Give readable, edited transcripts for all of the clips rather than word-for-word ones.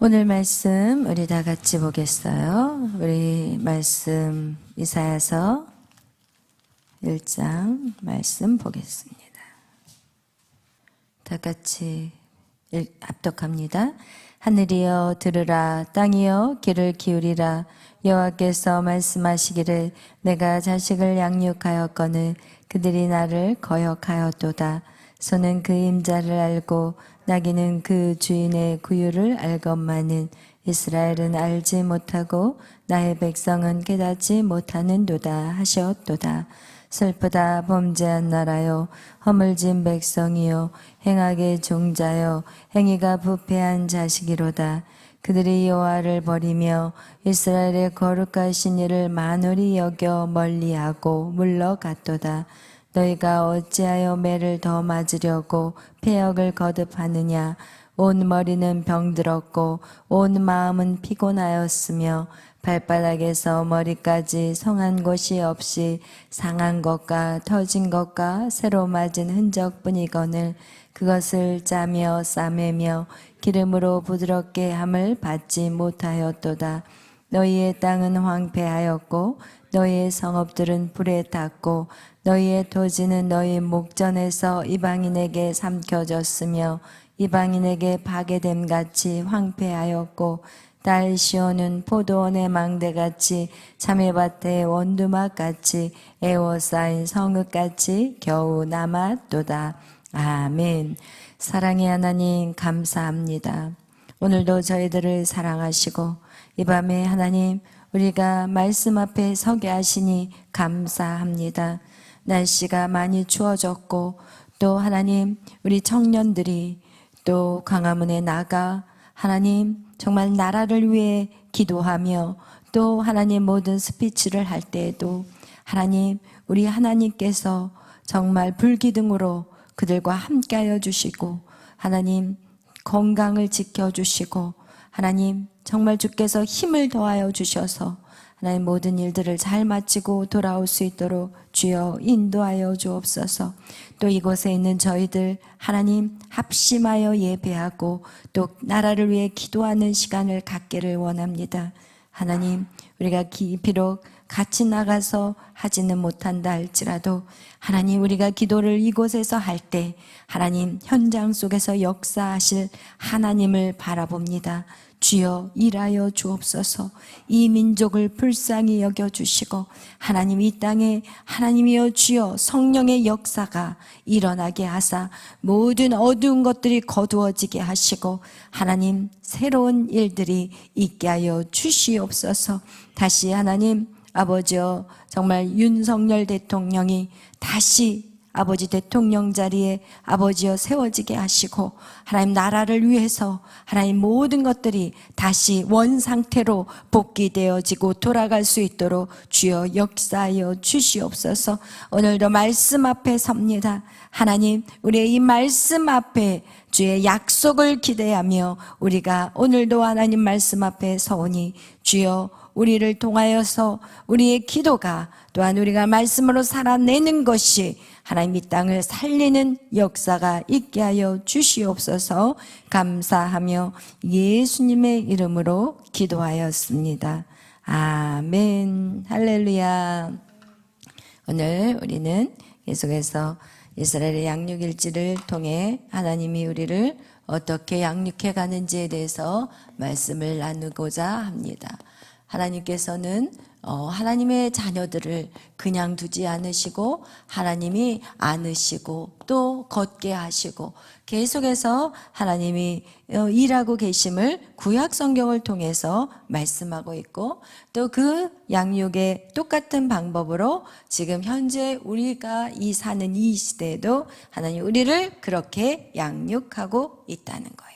오늘 말씀 우리 다 같이 보겠어요. 우리 말씀 이사야서 1장 말씀 보겠습니다. 다 같이 합독합니다. 하늘이여 들으라, 땅이여 귀를 기울이라. 여호와께서 말씀하시기를 내가 자식을 양육하였거늘 그들이 나를 거역하였도다. 소는 그 임자를 알고 나귀는 그 주인의 구유를 알건만은 이스라엘은 알지 못하고 나의 백성은 깨닫지 못하는도다 하셨도다. 슬프다 범죄한 나라요, 허물진 백성이요, 행악의 종자요, 행위가 부패한 자식이로다. 그들이 여호와를 버리며 이스라엘의 거룩하신 이를 만홀히 여겨 멀리하고 물러갔도다. 너희가 어찌하여 매를 더 맞으려고 폐역을 거듭하느냐. 온 머리는 병들었고 온 마음은 피곤하였으며 발바닥에서 머리까지 성한 곳이 없이 상한 것과 터진 것과 새로 맞은 흔적뿐이거늘 그것을 짜며 싸매며 기름으로 부드럽게 함을 받지 못하였도다. 너희의 땅은 황폐하였고 너희의 성읍들은 불에 탔고 너희의 토지는 너희 목전에서 이방인에게 삼켜졌으며 이방인에게 파괴됨 같이 황폐하였고 딸 시온은 포도원의 망대같이 자매밭의 원두막같이 애워싸인 성읍같이 겨우 남았도다. 아멘. 사랑의 하나님 감사합니다. 오늘도 저희들을 사랑하시고 이 밤에 하나님 우리가 말씀 앞에 서게 하시니 감사합니다. 날씨가 많이 추워졌고 또 하나님 우리 청년들이 또 광화문에 나가 하나님 정말 나라를 위해 기도하며 또 하나님 모든 스피치를 할 때에도 하나님 우리 하나님께서 정말 불기둥으로 그들과 함께하여 주시고 하나님 건강을 지켜주시고 하나님 정말 주께서 힘을 더하여 주셔서 하나님 모든 일들을 잘 마치고 돌아올 수 있도록 주여 인도하여 주옵소서. 또 이곳에 있는 저희들 하나님 합심하여 예배하고 또 나라를 위해 기도하는 시간을 갖기를 원합니다. 하나님 우리가 비록 같이 나가서 하지는 못한다 할지라도 하나님 우리가 기도를 이곳에서 할 때 하나님 현장 속에서 역사하실 하나님을 바라봅니다. 주여 일하여 주옵소서. 이 민족을 불쌍히 여겨주시고 하나님 이 땅에 하나님이여 주여 성령의 역사가 일어나게 하사 모든 어두운 것들이 거두어지게 하시고 하나님 새로운 일들이 있게 하여 주시옵소서. 다시 하나님 아버지여 정말 윤석열 대통령이 다시 아버지 대통령 자리에 아버지여 세워지게 하시고 하나님 나라를 위해서 하나님 모든 것들이 다시 원상태로 복귀되어지고 돌아갈 수 있도록 주여 역사하여 주시옵소서. 오늘도 말씀 앞에 섭니다. 하나님 우리의 이 말씀 앞에 주의 약속을 기대하며 우리가 오늘도 하나님 말씀 앞에 서오니 주여 우리를 통하여서 우리의 기도가 또한 우리가 말씀으로 살아내는 것이 하나님 이 땅을 살리는 역사가 있게 하여 주시옵소서. 감사하며 예수님의 이름으로 기도하였습니다. 아멘. 할렐루야. 오늘 우리는 계속해서 이스라엘의 양육일지를 통해 하나님이 우리를 어떻게 양육해 가는지에 대해서 말씀을 나누고자 합니다. 하나님께서는 하나님의 자녀들을 그냥 두지 않으시고 하나님이 안으시고 또 걷게 하시고 계속해서 하나님이 일하고 계심을 구약 성경을 통해서 말씀하고 있고 또 그 양육의 똑같은 방법으로 지금 현재 우리가 사는 이 시대에도 하나님 우리를 그렇게 양육하고 있다는 거예요.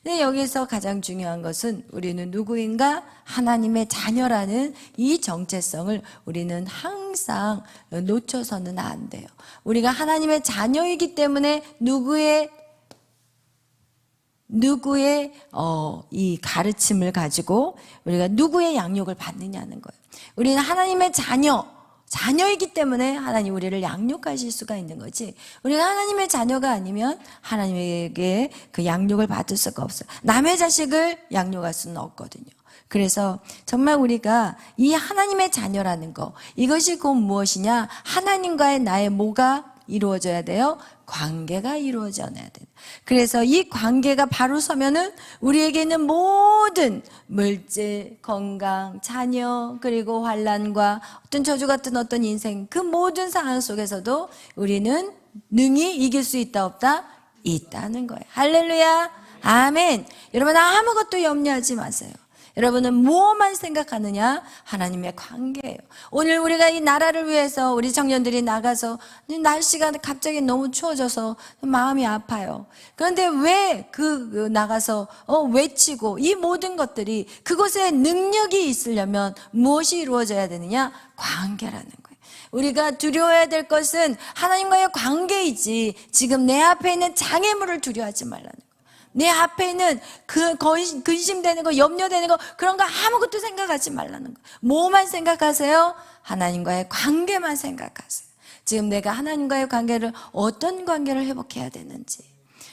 근데 여기서 가장 중요한 것은 우리는 누구인가? 하나님의 자녀라는 이 정체성을 우리는 항상 놓쳐서는 안 돼요. 우리가 하나님의 자녀이기 때문에 누구의 이 가르침을 가지고 우리가 누구의 양육을 받느냐는 거예요. 우리는 하나님의 자녀. 자녀이기 때문에 하나님 우리를 양육하실 수가 있는 거지, 우리가 하나님의 자녀가 아니면 하나님에게 그 양육을 받을 수가 없어요. 남의 자식을 양육할 수는 없거든요. 그래서 정말 우리가 이 하나님의 자녀라는 거, 이것이 곧 무엇이냐, 하나님과의 나의 뭐가 이루어져야 돼요? 관계가 이루어져야 돼요. 그래서 이 관계가 바로 서면은 우리에게 있는 모든 물질, 건강, 자녀, 그리고 환난과 어떤 저주 같은 어떤 인생, 그 모든 상황 속에서도 우리는 능히 이길 수 있다 없다? 있다는 거예요. 할렐루야, 아멘. 여러분 아무것도 염려하지 마세요. 여러분은 무엇만 생각하느냐? 하나님의 관계예요. 오늘 우리가 이 나라를 위해서 우리 청년들이 나가서 날씨가 갑자기 너무 추워져서 마음이 아파요. 그런데 왜 나가서 외치고 이 모든 것들이, 그곳에 능력이 있으려면 무엇이 이루어져야 되느냐? 관계라는 거예요. 우리가 두려워해야 될 것은 하나님과의 관계이지, 지금 내 앞에 있는 장애물을 두려워하지 말라는 거예요. 내 앞에 있는 근심되는 거, 염려되는 거, 그런 거 아무것도 생각하지 말라는 거. 뭐만 생각하세요? 하나님과의 관계만 생각하세요. 지금 내가 하나님과의 관계를, 어떤 관계를 회복해야 되는지,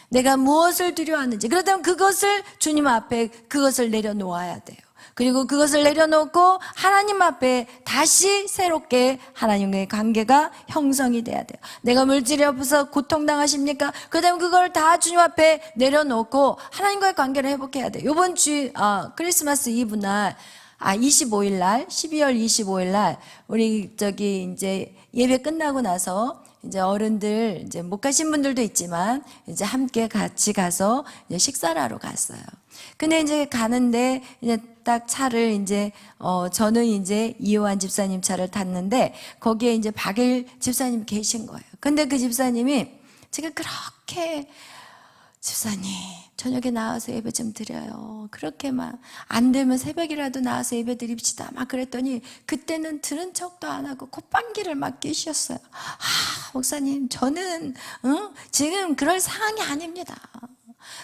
내가 무엇을 두려워하는지, 그렇다면 그것을 주님 앞에 그것을 내려놓아야 돼요. 그리고 그것을 내려놓고 하나님 앞에 다시 새롭게 하나님과의 관계가 형성이 돼야 돼요. 내가 물질이 없어서 고통당하십니까? 그다음에 그걸 다 주님 앞에 내려놓고 하나님과의 관계를 회복해야 돼요. 이번 주 크리스마스 이브 날, 25일 날, 12월 25일 날 우리 이제 예배 끝나고 나서 이제 어른들 이제 못 가신 분들도 있지만 이제 함께 같이 가서 이제 식사를 하러 갔어요. 근데 이제 가는데 이제 딱 차를 저는 이제 이호환 집사님 차를 탔는데 거기에 이제 박일 집사님 계신 거예요. 근데 그 집사님이 제가 그렇게, 집사님 저녁에 나와서 예배 좀 드려요, 그렇게 막 안 되면 새벽이라도 나와서 예배 드립시다 막 그랬더니, 그때는 들은 척도 안 하고 콧방귀를 막 뀌셨어요. 목사님 저는 지금 그럴 상황이 아닙니다.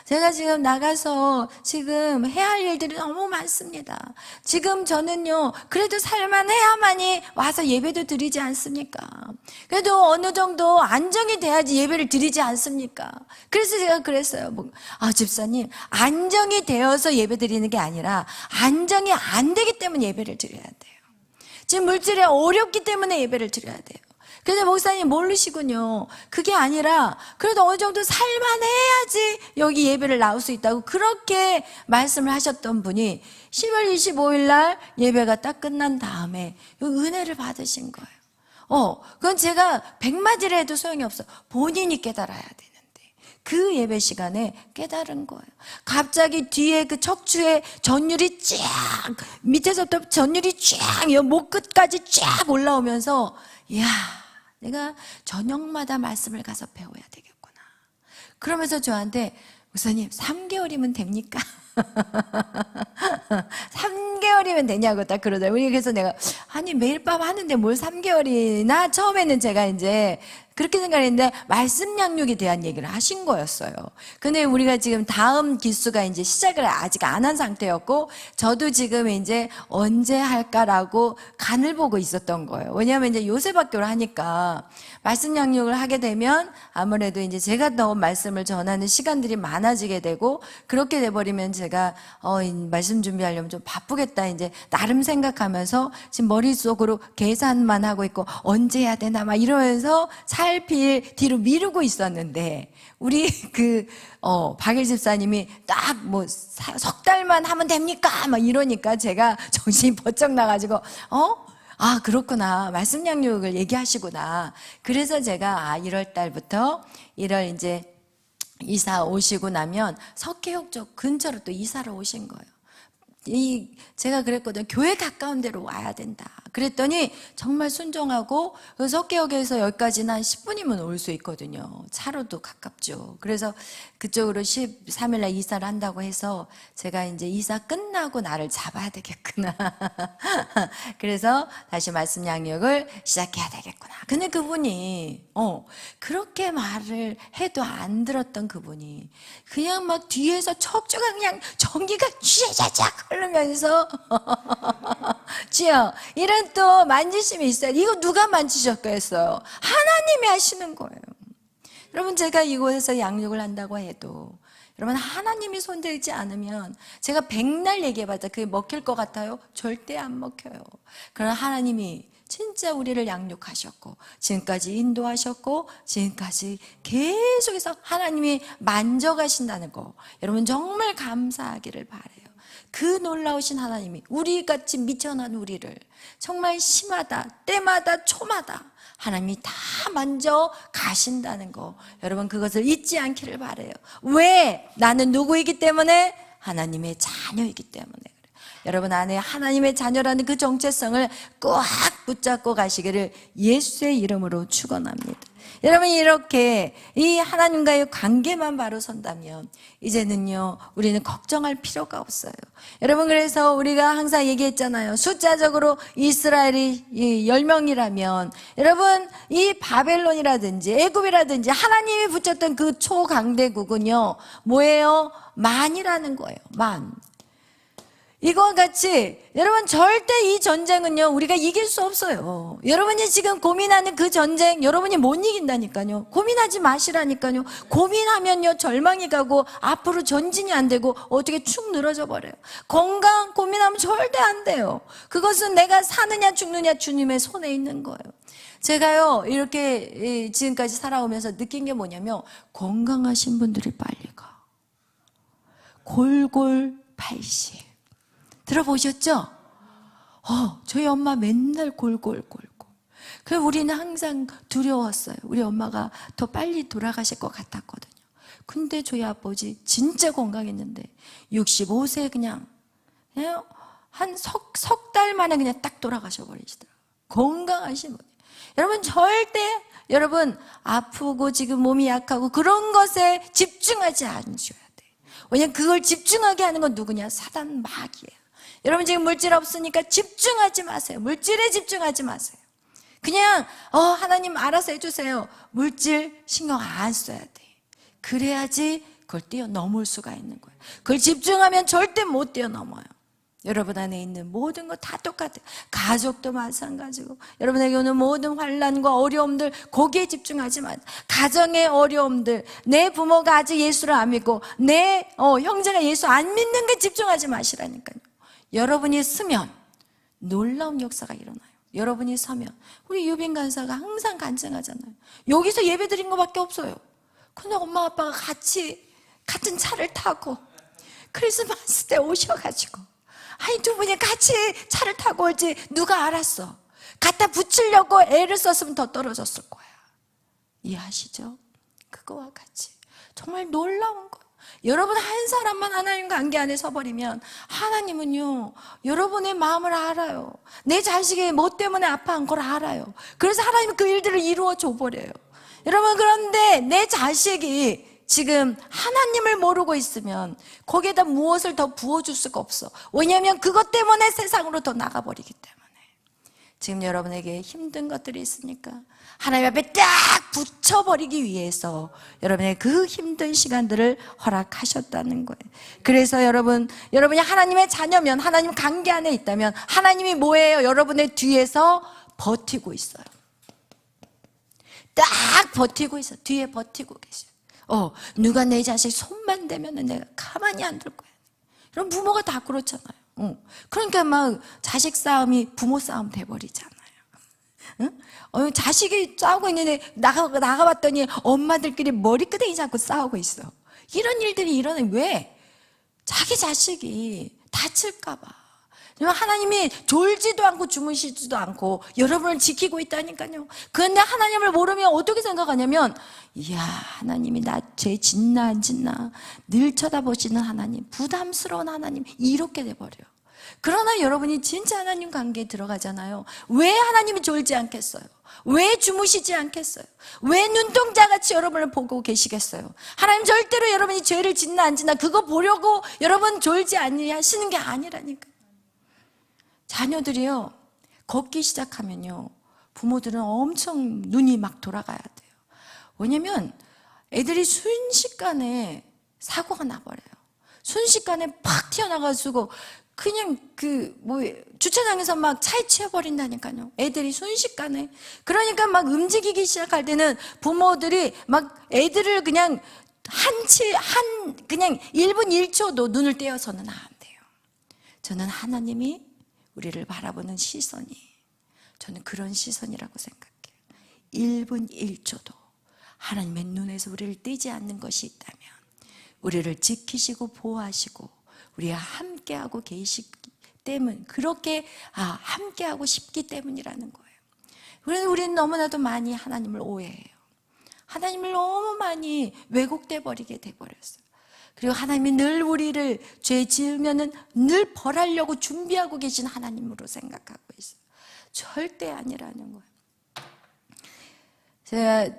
제가 지금 나가서 지금 해야 할 일들이 너무 많습니다. 지금 저는요, 그래도 살만해야만이 와서 예배도 드리지 않습니까? 그래도 어느 정도 안정이 돼야지 예배를 드리지 않습니까? 그래서 제가 그랬어요. 집사님, 안정이 되어서 예배 드리는 게 아니라 안정이 안 되기 때문에 예배를 드려야 돼요. 지금 물질이 어렵기 때문에 예배를 드려야 돼요. 그래서 목사님 모르시군요. 그게 아니라 그래도 어느 정도 살만해야지 여기 예배를 나올 수 있다고 그렇게 말씀을 하셨던 분이 10월 25일 날 예배가 딱 끝난 다음에 은혜를 받으신 거예요. 그건 제가 100마디를 해도 소용이 없어. 본인이 깨달아야 되는데 그 예배 시간에 깨달은 거예요. 갑자기 뒤에 그 척추에 전율이 쫙, 밑에서부터 전율이 쫙, 목 끝까지 쫙 올라오면서, 이야, 내가 저녁마다 말씀을 가서 배워야 되겠구나. 그러면서 저한테, 목사님 3개월이면 됩니까? 3개월이면 되냐고 딱 그러더라고요. 그래서 내가, 아니 매일 밤 하는데 뭘 3개월이나, 처음에는 제가 이제 그렇게 생각했는데 말씀 양육에 대한 얘기를 하신 거였어요. 근데 우리가 지금 다음 기수가 이제 시작을 아직 안 한 상태였고, 저도 지금 이제 언제 할까라고 간을 보고 있었던 거예요. 왜냐하면 이제 요셉학교를 하니까 말씀 양육을 하게 되면 아무래도 이제 제가 더 말씀을 전하는 시간들이 많아지게 되고, 그렇게 돼버리면 제가 말씀 준비하려면 좀 바쁘겠다 이제 나름 생각하면서 지금 머릿속으로 계산만 하고 있고, 언제 해야 되나 막 이러면서 살필 뒤로 미루고 있었는데, 우리 박일 집사님이 딱 석 달만 하면 됩니까? 막 이러니까 제가 정신이 번쩍 나가지고, 그렇구나. 말씀 양육을 얘기하시구나. 그래서 제가 1월 달부터 1월 이제 이사 오시고 나면 석회역 쪽 근처로 또 이사를 오신 거예요. 제가 그랬거든요. 교회 가까운 데로 와야 된다. 그랬더니 정말 순종하고, 석계역에서 여기까지는 한 10분이면 올 수 있거든요. 차로도 가깝죠. 그래서 그쪽으로 13일 날 이사를 한다고 해서 제가 이제 이사 끝나고 나를 잡아야 되겠구나. 그래서 다시 말씀 양육을 시작해야 되겠구나. 근데 그분이 그렇게 말을 해도 안 들었던 그분이 그냥 막 뒤에서 척추가 그냥 전기가 쥐자작 흐르면서 주여, 이런 또 만지심이 있어요. 이거 누가 만지셨겠어요? 하나님이 하시는 거예요. 여러분, 제가 이곳에서 양육을 한다고 해도 여러분, 하나님이 손대지 않으면 제가 백날 얘기해봤자 그게 먹힐 것 같아요? 절대 안 먹혀요. 그러나 하나님이 진짜 우리를 양육하셨고 지금까지 인도하셨고 지금까지 계속해서 하나님이 만져가신다는 거, 여러분 정말 감사하기를 바라요. 그 놀라우신 하나님이 우리같이 미천한 우리를 정말 시마다 때마다 초마다 하나님이 다 만져 가신다는 거, 여러분 그것을 잊지 않기를 바라요. 왜? 나는 누구이기 때문에? 하나님의 자녀이기 때문에. 여러분 안에 하나님의 자녀라는 그 정체성을 꽉 붙잡고 가시기를 예수의 이름으로 축원합니다. 여러분, 이렇게 이 하나님과의 관계만 바로 선다면 이제는요 우리는 걱정할 필요가 없어요. 여러분, 그래서 우리가 항상 얘기했잖아요. 숫자적으로 이스라엘이 10명이라면 여러분 이 바벨론이라든지 애굽이라든지 하나님이 붙였던 그 초강대국은요 뭐예요? 만이라는 거예요. 만. 이거와 같이 여러분 절대 이 전쟁은요 우리가 이길 수 없어요. 여러분이 지금 고민하는 그 전쟁 여러분이 못 이긴다니까요. 고민하지 마시라니까요. 고민하면요 절망이 가고 앞으로 전진이 안 되고 어떻게 축 늘어져 버려요. 건강 고민하면 절대 안 돼요. 그것은 내가 사느냐 죽느냐 주님의 손에 있는 거예요. 제가요 이렇게 지금까지 살아오면서 느낀 게 뭐냐면, 건강하신 분들이 빨리 가. 골골 80 들어보셨죠? 저희 엄마 맨날 골골골골. 그래서 우리는 항상 두려웠어요. 우리 엄마가 더 빨리 돌아가실 것 같았거든요. 근데 저희 아버지 진짜 건강했는데 65세 그냥 한 석 달 만에 그냥 딱 돌아가셔 버리시더라고요. 건강하신 분. 여러분 절대 여러분 아프고 지금 몸이 약하고 그런 것에 집중하지 않으셔야 돼요. 왜냐면 그걸 집중하게 하는 건 누구냐? 사단 마귀예요. 여러분 지금 물질 없으니까 집중하지 마세요. 물질에 집중하지 마세요. 그냥 하나님 알아서 해주세요. 물질 신경 안 써야 돼. 그래야지 그걸 뛰어넘을 수가 있는 거예요. 그걸 집중하면 절대 못 뛰어넘어요. 여러분 안에 있는 모든 거 다 똑같아요. 가족도 마찬가지고 여러분에게 오는 모든 환난과 어려움들 거기에 집중하지 마세요. 가정의 어려움들, 내 부모가 아직 예수를 안 믿고 내 형제가 예수 안 믿는 게 집중하지 마시라니까요. 여러분이 쓰면 놀라운 역사가 일어나요. 여러분이 서면. 우리 유빈 간사가 항상 간증하잖아요. 여기서 예배 드린 것밖에 없어요. 근데 엄마 아빠가 같은 차를 타고 크리스마스 때 오셔가지고 아니 두 분이 같이 차를 타고 올지 누가 알았어. 갖다 붙이려고 애를 썼으면 더 떨어졌을 거야. 이해하시죠? 그거와 같이 정말 놀라운 거예요. 여러분 한 사람만 하나님 관계 안에 서버리면 하나님은요 여러분의 마음을 알아요. 내 자식이 뭐 때문에 아파한 걸 알아요. 그래서 하나님은 그 일들을 이루어 줘버려요. 여러분, 그런데 내 자식이 지금 하나님을 모르고 있으면 거기에다 무엇을 더 부어줄 수가 없어. 왜냐하면 그것 때문에 세상으로 더 나가버리기 때문에. 지금 여러분에게 힘든 것들이 있으니까 하나님 앞에 딱 붙여버리기 위해서 여러분의 그 힘든 시간들을 허락하셨다는 거예요. 그래서 여러분이 하나님의 자녀면, 하나님 관계 안에 있다면 하나님이 뭐예요? 여러분의 뒤에서 버티고 있어요. 딱 버티고 있어요. 뒤에 버티고 계셔요. 누가 내 자식 손만 대면 내가 가만히 안 둘 거야. 이런 부모가 다 그렇잖아요. 그러니까 막 자식 싸움이 부모 싸움 돼버리잖아요. 응? 자식이 싸우고 있는데 나가봤더니 엄마들끼리 머리끄댕이 잡고 싸우고 있어. 이런 일들이 일어나요. 왜? 자기 자식이 다칠까봐. 하나님이 졸지도 않고 주무시지도 않고 여러분을 지키고 있다니까요. 그런데 하나님을 모르면 어떻게 생각하냐면, 이야, 하나님이 나 죄 짓나 안 짓나 늘 쳐다보시는 하나님, 부담스러운 하나님, 이렇게 돼버려요. 그러나 여러분이 진짜 하나님 관계에 들어가잖아요. 왜 하나님이 졸지 않겠어요? 왜 주무시지 않겠어요? 왜 눈동자같이 여러분을 보고 계시겠어요? 하나님 절대로 여러분이 죄를 짓나 안 짓나 그거 보려고 여러분 졸지 않으시는 게 아니라니까요. 자녀들이요 걷기 시작하면요 부모들은 엄청 눈이 막 돌아가야 돼요. 왜냐면 애들이 순식간에 사고가 나버려요. 순식간에 팍 튀어나가지고 그냥 주차장에서 막 차에 치여버린다니까요. 애들이 순식간에. 그러니까 막 움직이기 시작할 때는 부모들이 막 애들을 그냥 그냥 1분 1초도 눈을 떼어서는 안 돼요. 저는 하나님이 우리를 바라보는 시선이, 저는 그런 시선이라고 생각해요. 1분 1초도 하나님의 눈에서 우리를 떼지 않는 것이 있다면 우리를 지키시고 보호하시고 우리와 함께하고 계시기 때문, 그렇게 함께하고 싶기 때문이라는 거예요. 우리는 너무나도 많이 하나님을 오해해요. 하나님을 너무 많이 왜곡돼 버리게 돼버렸어요. 그리고 하나님이 늘 우리를 죄 지으면은 늘 벌하려고 준비하고 계신 하나님으로 생각하고 있어요. 절대 아니라는 거예요. 제가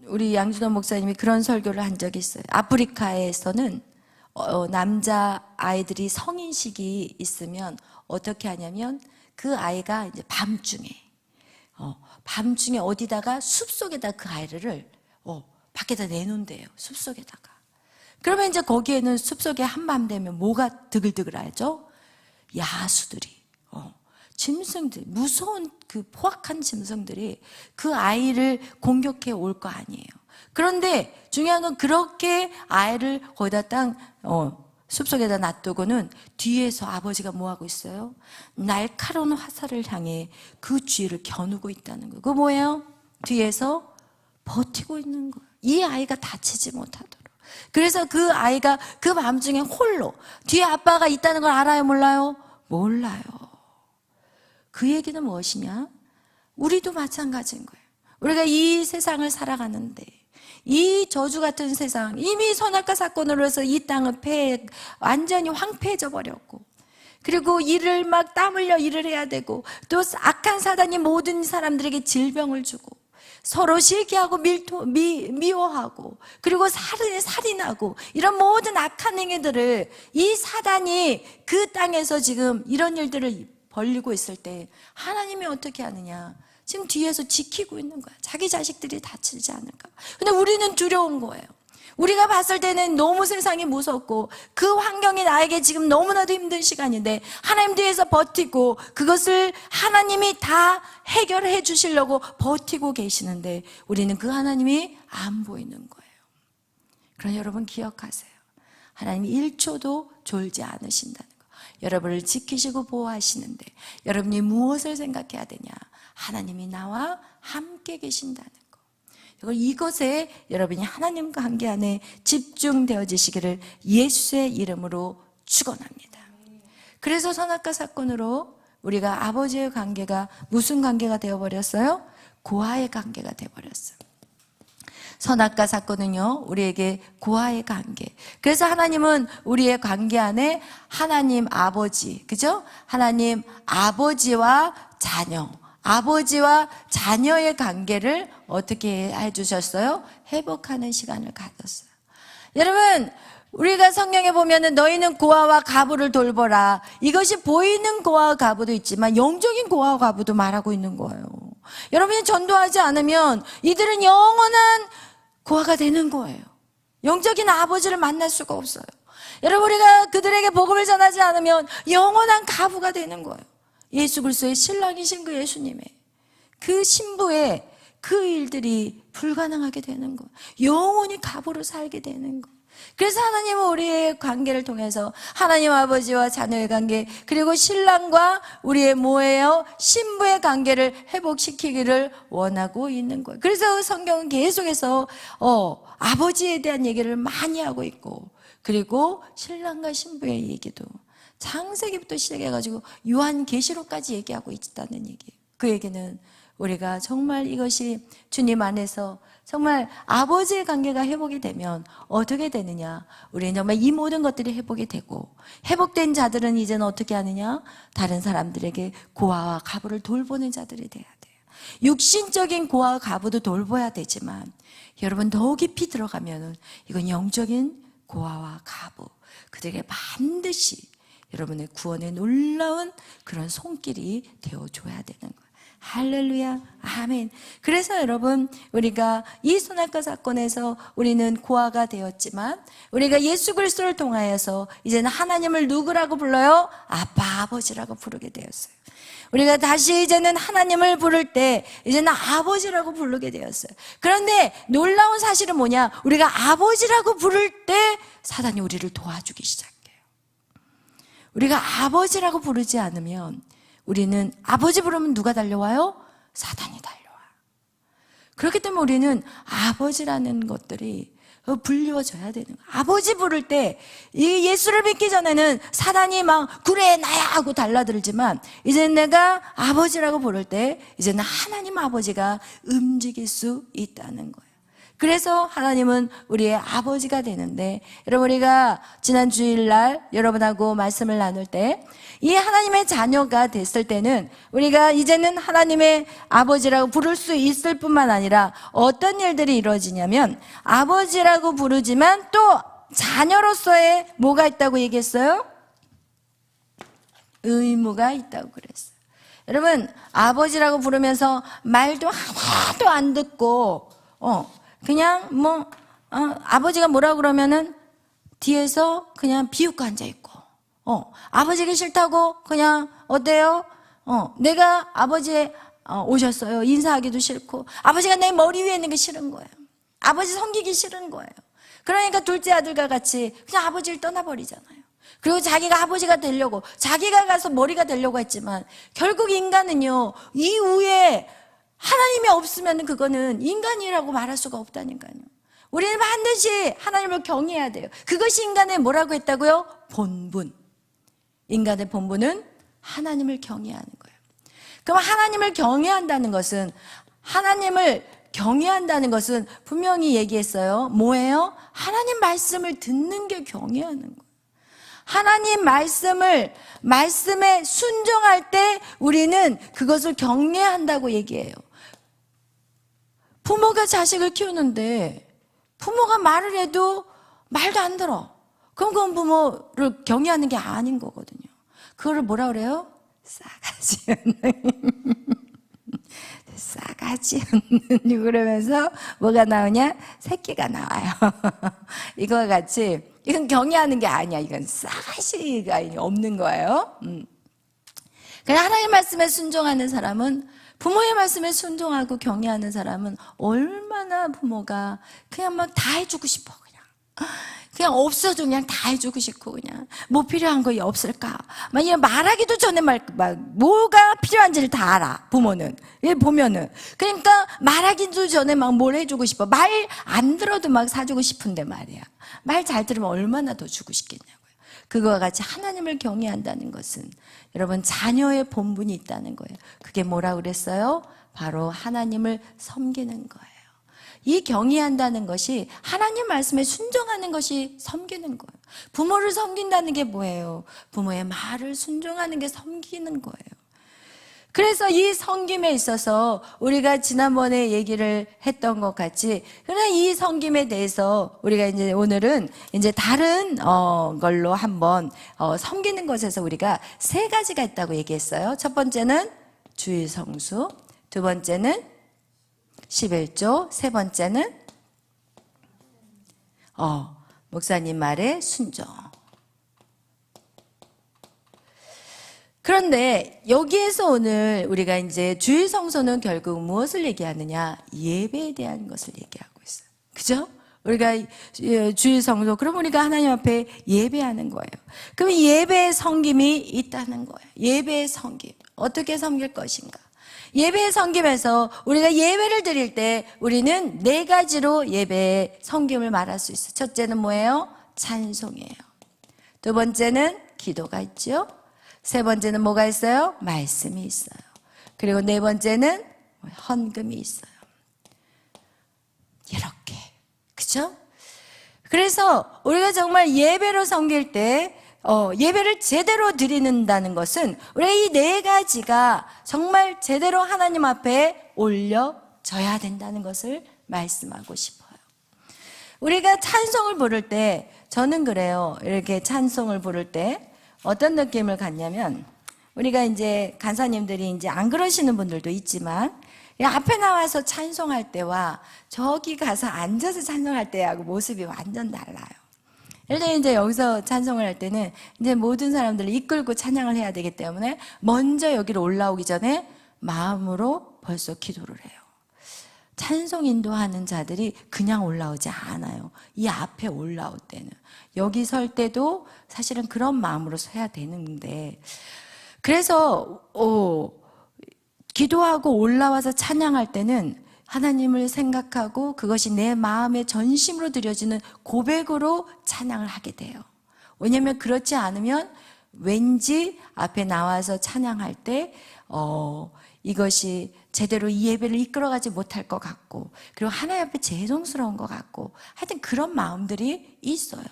우리 양준호 목사님이 그런 설교를 한 적이 있어요. 아프리카에서는 남자 아이들이 성인식이 있으면 어떻게 하냐면 그 아이가 이제 밤중에 어디다가 숲속에다 그 아이를 밖에다 내놓는대요. 숲속에다가. 그러면 이제 거기에는 숲속에 한밤 되면 뭐가 드글드글하죠? 야수들이, 짐승들, 무서운 그 포악한 짐승들이 그 아이를 공격해 올 거 아니에요. 그런데 중요한 건 그렇게 아이를 거기다 숲속에다 놔두고는 뒤에서 아버지가 뭐 하고 있어요? 날카로운 화살을 향해 그 쥐를 겨누고 있다는 거예요. 그거 뭐예요? 뒤에서 버티고 있는 거예요. 이 아이가 다치지 못하도록. 그래서 그 아이가 그 밤중에 홀로, 뒤에 아빠가 있다는 걸 알아요? 몰라요? 몰라요. 그 얘기는 무엇이냐? 우리도 마찬가지인 거예요. 우리가 이 세상을 살아가는데 이 저주 같은 세상, 이미 선악과 사건으로 해서 이 땅은 완전히 황폐해져 버렸고, 그리고 일을 막 땀 흘려 일을 해야 되고, 또 악한 사단이 모든 사람들에게 질병을 주고 서로 시기하고 미워하고, 그리고 살인하고, 이런 모든 악한 행위들을 이 사단이 그 땅에서 지금 이런 일들을 벌리고 있을 때 하나님이 어떻게 하느냐? 지금 뒤에서 지키고 있는 거야. 자기 자식들이 다치지 않을까. 근데 우리는 두려운 거예요. 우리가 봤을 때는 너무 세상이 무섭고 그 환경이 나에게 지금 너무나도 힘든 시간인데 하나님 뒤에서 버티고 그것을 하나님이 다 해결해 주시려고 버티고 계시는데 우리는 그 하나님이 안 보이는 거예요. 그러나 여러분 기억하세요. 하나님이 1초도 졸지 않으신다는 거. 여러분을 지키시고 보호하시는데 여러분이 무엇을 생각해야 되냐? 하나님이 나와 함께 계신다는 거. 이것에 여러분이 하나님과 관계 안에 집중되어지시기를 예수의 이름으로 축원합니다. 그래서 선악과 사건으로 우리가 아버지의 관계가 무슨 관계가 되어버렸어요? 고아의 관계가 되어버렸어요. 선악과 사건은요, 우리에게 고아의 관계. 그래서 하나님은 우리의 관계 안에 하나님 아버지, 그죠? 하나님 아버지와 자녀, 아버지와 자녀의 관계를 어떻게 해주셨어요? 회복하는 시간을 가졌어요. 여러분, 우리가 성경에 보면은 너희는 고아와 과부를 돌보라. 이것이 보이는 고아와 과부도 있지만 영적인 고아와 과부도 말하고 있는 거예요. 여러분이 전도하지 않으면 이들은 영원한 고아가 되는 거예요. 영적인 아버지를 만날 수가 없어요. 여러분, 우리가 그들에게 복음을 전하지 않으면 영원한 과부가 되는 거예요. 예수 그리스도의 신랑이신 그 예수님의 그 신부의 그 일들이 불가능하게 되는 거예요. 영원히 과부로 살게 되는 거예요. 그래서 하나님은 우리의 관계를 통해서 하나님 아버지와 자녀의 관계, 그리고 신랑과 우리의 뭐예요? 신부의 관계를 회복시키기를 원하고 있는 거예요. 그래서 성경은 계속해서 아버지에 대한 얘기를 많이 하고 있고, 그리고 신랑과 신부의 얘기도 창세기부터 시작해가지고 요한계시록까지 얘기하고 있다는 얘기예요. 그 얘기는 우리가 정말 이것이 주님 안에서 정말 아버지의 관계가 회복이 되면 어떻게 되느냐? 우리는 정말 이 모든 것들이 회복이 되고, 회복된 자들은 이제는 어떻게 하느냐? 다른 사람들에게 고아와 과부를 돌보는 자들이 돼야 돼요. 육신적인 고아와 과부도 돌봐야 되지만 여러분 더 깊이 들어가면은 이건 영적인 고아와 과부, 그들에게 반드시 여러분의 구원에 놀라운 그런 손길이 되어줘야 되는 거예요. 할렐루야. 아멘. 그래서 여러분, 우리가 이 선악과 사건에서 우리는 고아가 되었지만 우리가 예수 그리스도를 통하여서 이제는 하나님을 누구라고 불러요? 아빠, 아버지라고 부르게 되었어요. 우리가 다시 이제는 하나님을 부를 때 이제는 아버지라고 부르게 되었어요. 그런데 놀라운 사실은 뭐냐? 우리가 아버지라고 부를 때 사단이 우리를 도와주기 시작해요. 우리가 아버지라고 부르지 않으면 우리는 아버지 부르면 누가 달려와요? 사단이 달려와요. 그렇기 때문에 우리는 아버지라는 것들이 불리워져야 되는 거예요. 아버지 부를 때 이 예수를 믿기 전에는 사단이 막 그래 나야 하고 달라들지만 이제는 내가 아버지라고 부를 때 이제는 하나님 아버지가 움직일 수 있다는 거예요. 그래서 하나님은 우리의 아버지가 되는데, 여러분 우리가 지난 주일날 여러분하고 말씀을 나눌 때 이 하나님의 자녀가 됐을 때는 우리가 이제는 하나님의 아버지라고 부를 수 있을 뿐만 아니라 어떤 일들이 이루어지냐면 아버지라고 부르지만 또 자녀로서의 뭐가 있다고 얘기했어요? 의무가 있다고 그랬어요. 여러분 아버지라고 부르면서 말도 하나도 안 듣고 그냥 아버지가 뭐라 그러면은 뒤에서 그냥 비웃고 앉아있고 아버지가 싫다고 그냥 어때요? 내가 아버지 오셨어요 인사하기도 싫고 아버지가 내 머리 위에 있는 게 싫은 거예요. 아버지 섬기기 싫은 거예요. 그러니까 둘째 아들과 같이 그냥 아버지를 떠나버리잖아요. 그리고 자기가 아버지가 되려고 자기가 가서 머리가 되려고 했지만 결국 인간은요 이후에 하나님이 없으면 그거는 인간이라고 말할 수가 없다니까요. 우리는 반드시 하나님을 경외해야 돼요. 그것이 인간의 뭐라고 했다고요? 본분. 인간의 본분은 하나님을 경외하는 거예요. 그럼 하나님을 경외한다는 것은 분명히 얘기했어요. 뭐예요? 하나님 말씀을 듣는 게 경외하는 거예요. 하나님 말씀에 순종할 때 우리는 그것을 경외한다고 얘기해요. 부모가 자식을 키우는데 부모가 말을 해도 말도 안 들어. 그럼 그건 부모를 경외하는 게 아닌 거거든요. 그거를 뭐라 그래요? 싸가지 없는 그러면서 뭐가 나오냐? 새끼가 나와요. 이거와 같이 이건 경외하는 게 아니야. 이건 싸가지가 없는 거예요. 그냥 하나님의 말씀에 순종하는 사람은, 부모의 말씀에 순종하고 경외하는 사람은 얼마나 부모가 그냥 막 다 해주고 싶어. 그냥 없어도 그냥 다 해주고 싶고, 그냥 뭐 필요한 거 없을까? 막 말하기도 전에 뭐가 필요한지를 다 알아. 부모는 보면은 그러니까 말하기도 전에 막 뭘 해주고 싶어. 말 안 들어도 막 사주고 싶은데 말이야. 말 잘 들으면 얼마나 더 주고 싶겠냐고요. 그거와 같이 하나님을 경외한다는 것은 여러분 자녀의 본분이 있다는 거예요. 그게 뭐라 그랬어요? 바로 하나님을 섬기는 거예요. 이 경외한다는 것이 하나님 말씀에 순종하는 것이 섬기는 거예요. 부모를 섬긴다는 게 뭐예요? 부모의 말을 순종하는 게 섬기는 거예요. 그래서 이 섬김에 있어서 우리가 지난번에 얘기를 했던 것 같이, 그러나 이 섬김에 대해서 우리가 이제 오늘은 이제 다른 걸로 한번 섬기는 것에서 우리가 세 가지가 있다고 얘기했어요. 첫 번째는 주일 성수, 두 번째는 11조, 세 번째는 목사님 말에 순종. 그런데 여기에서 오늘 우리가 이제 주일 성소는 결국 무엇을 얘기하느냐? 예배에 대한 것을 얘기하고 있어요. 그죠? 우리가 주일 성소, 그럼 우리가 하나님 앞에 예배하는 거예요. 그럼 예배의 섬김이 있다는 거예요. 예배의 섬김. 어떻게 섬길 것인가? 예배의 섬김에서 우리가 예배를 드릴 때 우리는 네 가지로 예배의 섬김을 말할 수 있어요. 첫째는 뭐예요? 찬송이에요. 두 번째는 기도가 있죠. 세 번째는 뭐가 있어요? 말씀이 있어요. 그리고 네 번째는 헌금이 있어요. 이렇게. 그죠? 그래서 우리가 정말 예배로 섬길 때 예배를 제대로 드리는다는 것은 우리가 이 네 가지가 정말 제대로 하나님 앞에 올려져야 된다는 것을 말씀하고 싶어요. 우리가 찬송을 부를 때, 저는 그래요. 이렇게 찬송을 부를 때 어떤 느낌을 갖냐면, 우리가 이제 간사님들이 이제 안 그러시는 분들도 있지만 앞에 나와서 찬송할 때와 저기 가서 앉아서 찬송할 때하고 모습이 완전 달라요. 예를 들어 이제 여기서 찬송을 할 때는 이제 모든 사람들을 이끌고 찬양을 해야 되기 때문에 먼저 여기로 올라오기 전에 마음으로 벌써 기도를 해요. 찬송 인도하는 자들이 그냥 올라오지 않아요. 이 앞에 올라올 때는. 여기 설 때도 사실은 그런 마음으로 서야 되는데, 그래서 기도하고 올라와서 찬양할 때는 하나님을 생각하고 그것이 내 마음의 전심으로 드려지는 고백으로 찬양을 하게 돼요. 왜냐하면 그렇지 않으면 왠지 앞에 나와서 찬양할 때 이것이 제대로 이 예배를 이끌어가지 못할 것 같고, 그리고 하나님 앞에 죄송스러운 것 같고, 하여튼 그런 마음들이 있어요.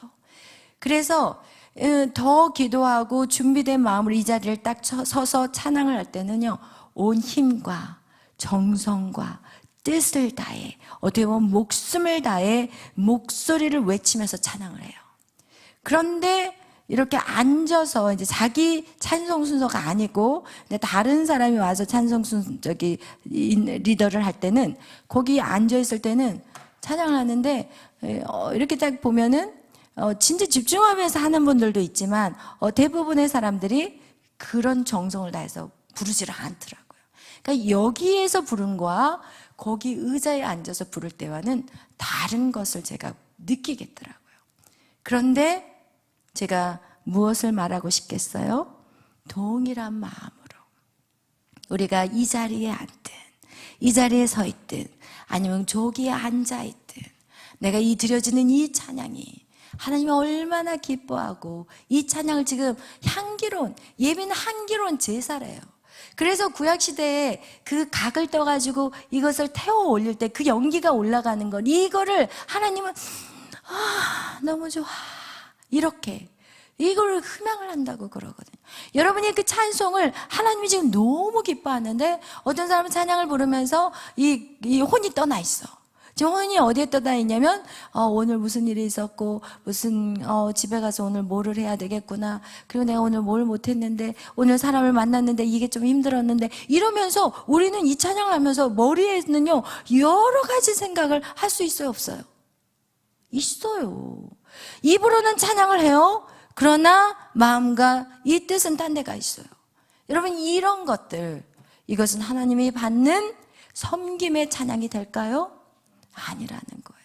그래서 더 기도하고 준비된 마음으로 이 자리를 딱 서서 찬양을 할 때는요, 온 힘과 정성과 뜻을 다해, 어떻게 보면 목숨을 다해 목소리를 외치면서 찬양을 해요. 그런데 이렇게 앉아서 이제 자기 찬송 순서가 아니고 다른 사람이 와서 찬송 리더를 할 때는, 거기 앉아 있을 때는 찬양을 하는데 이렇게 딱 보면은 진짜 집중하면서 하는 분들도 있지만 대부분의 사람들이 그런 정성을 다해서 부르지를 않더라고요. 그러니까 여기에서 부른 거와 거기 의자에 앉아서 부를 때와는 다른 것을 제가 느끼겠더라고요. 그런데 제가 무엇을 말하고 싶겠어요? 동일한 마음으로 우리가 이 자리에 앉든 이 자리에 서 있든 아니면 저기에 앉아 있든, 내가 이 드려지는 이 찬양이 하나님이 얼마나 기뻐하고, 이 찬양을 지금 향기로운, 예배는 향기로운 제사래요. 그래서 구약시대에 그 각을 떠가지고 이것을 태워 올릴 때 그 연기가 올라가는 것, 이거를 하나님은 너무 좋아, 이렇게 이걸 흠양을 한다고 그러거든요. 여러분이 그 찬송을 하나님이 지금 너무 기뻐하는데, 어떤 사람은 찬양을 부르면서 이 혼이 떠나 있어. 지금 혼이 어디에 떠나 있냐면 오늘 무슨 일이 있었고, 무슨 집에 가서 오늘 뭐를 해야 되겠구나, 그리고 내가 오늘 뭘 못했는데, 오늘 사람을 만났는데 이게 좀 힘들었는데, 이러면서 우리는 이 찬양을 하면서 머리에는요 여러 가지 생각을 할 수 있어요, 없어요? 있어요. 입으로는 찬양을 해요. 그러나 마음과 이 뜻은 딴 데가 있어요. 여러분, 이런 것들, 이것은 하나님이 받는 섬김의 찬양이 될까요? 아니라는 거예요.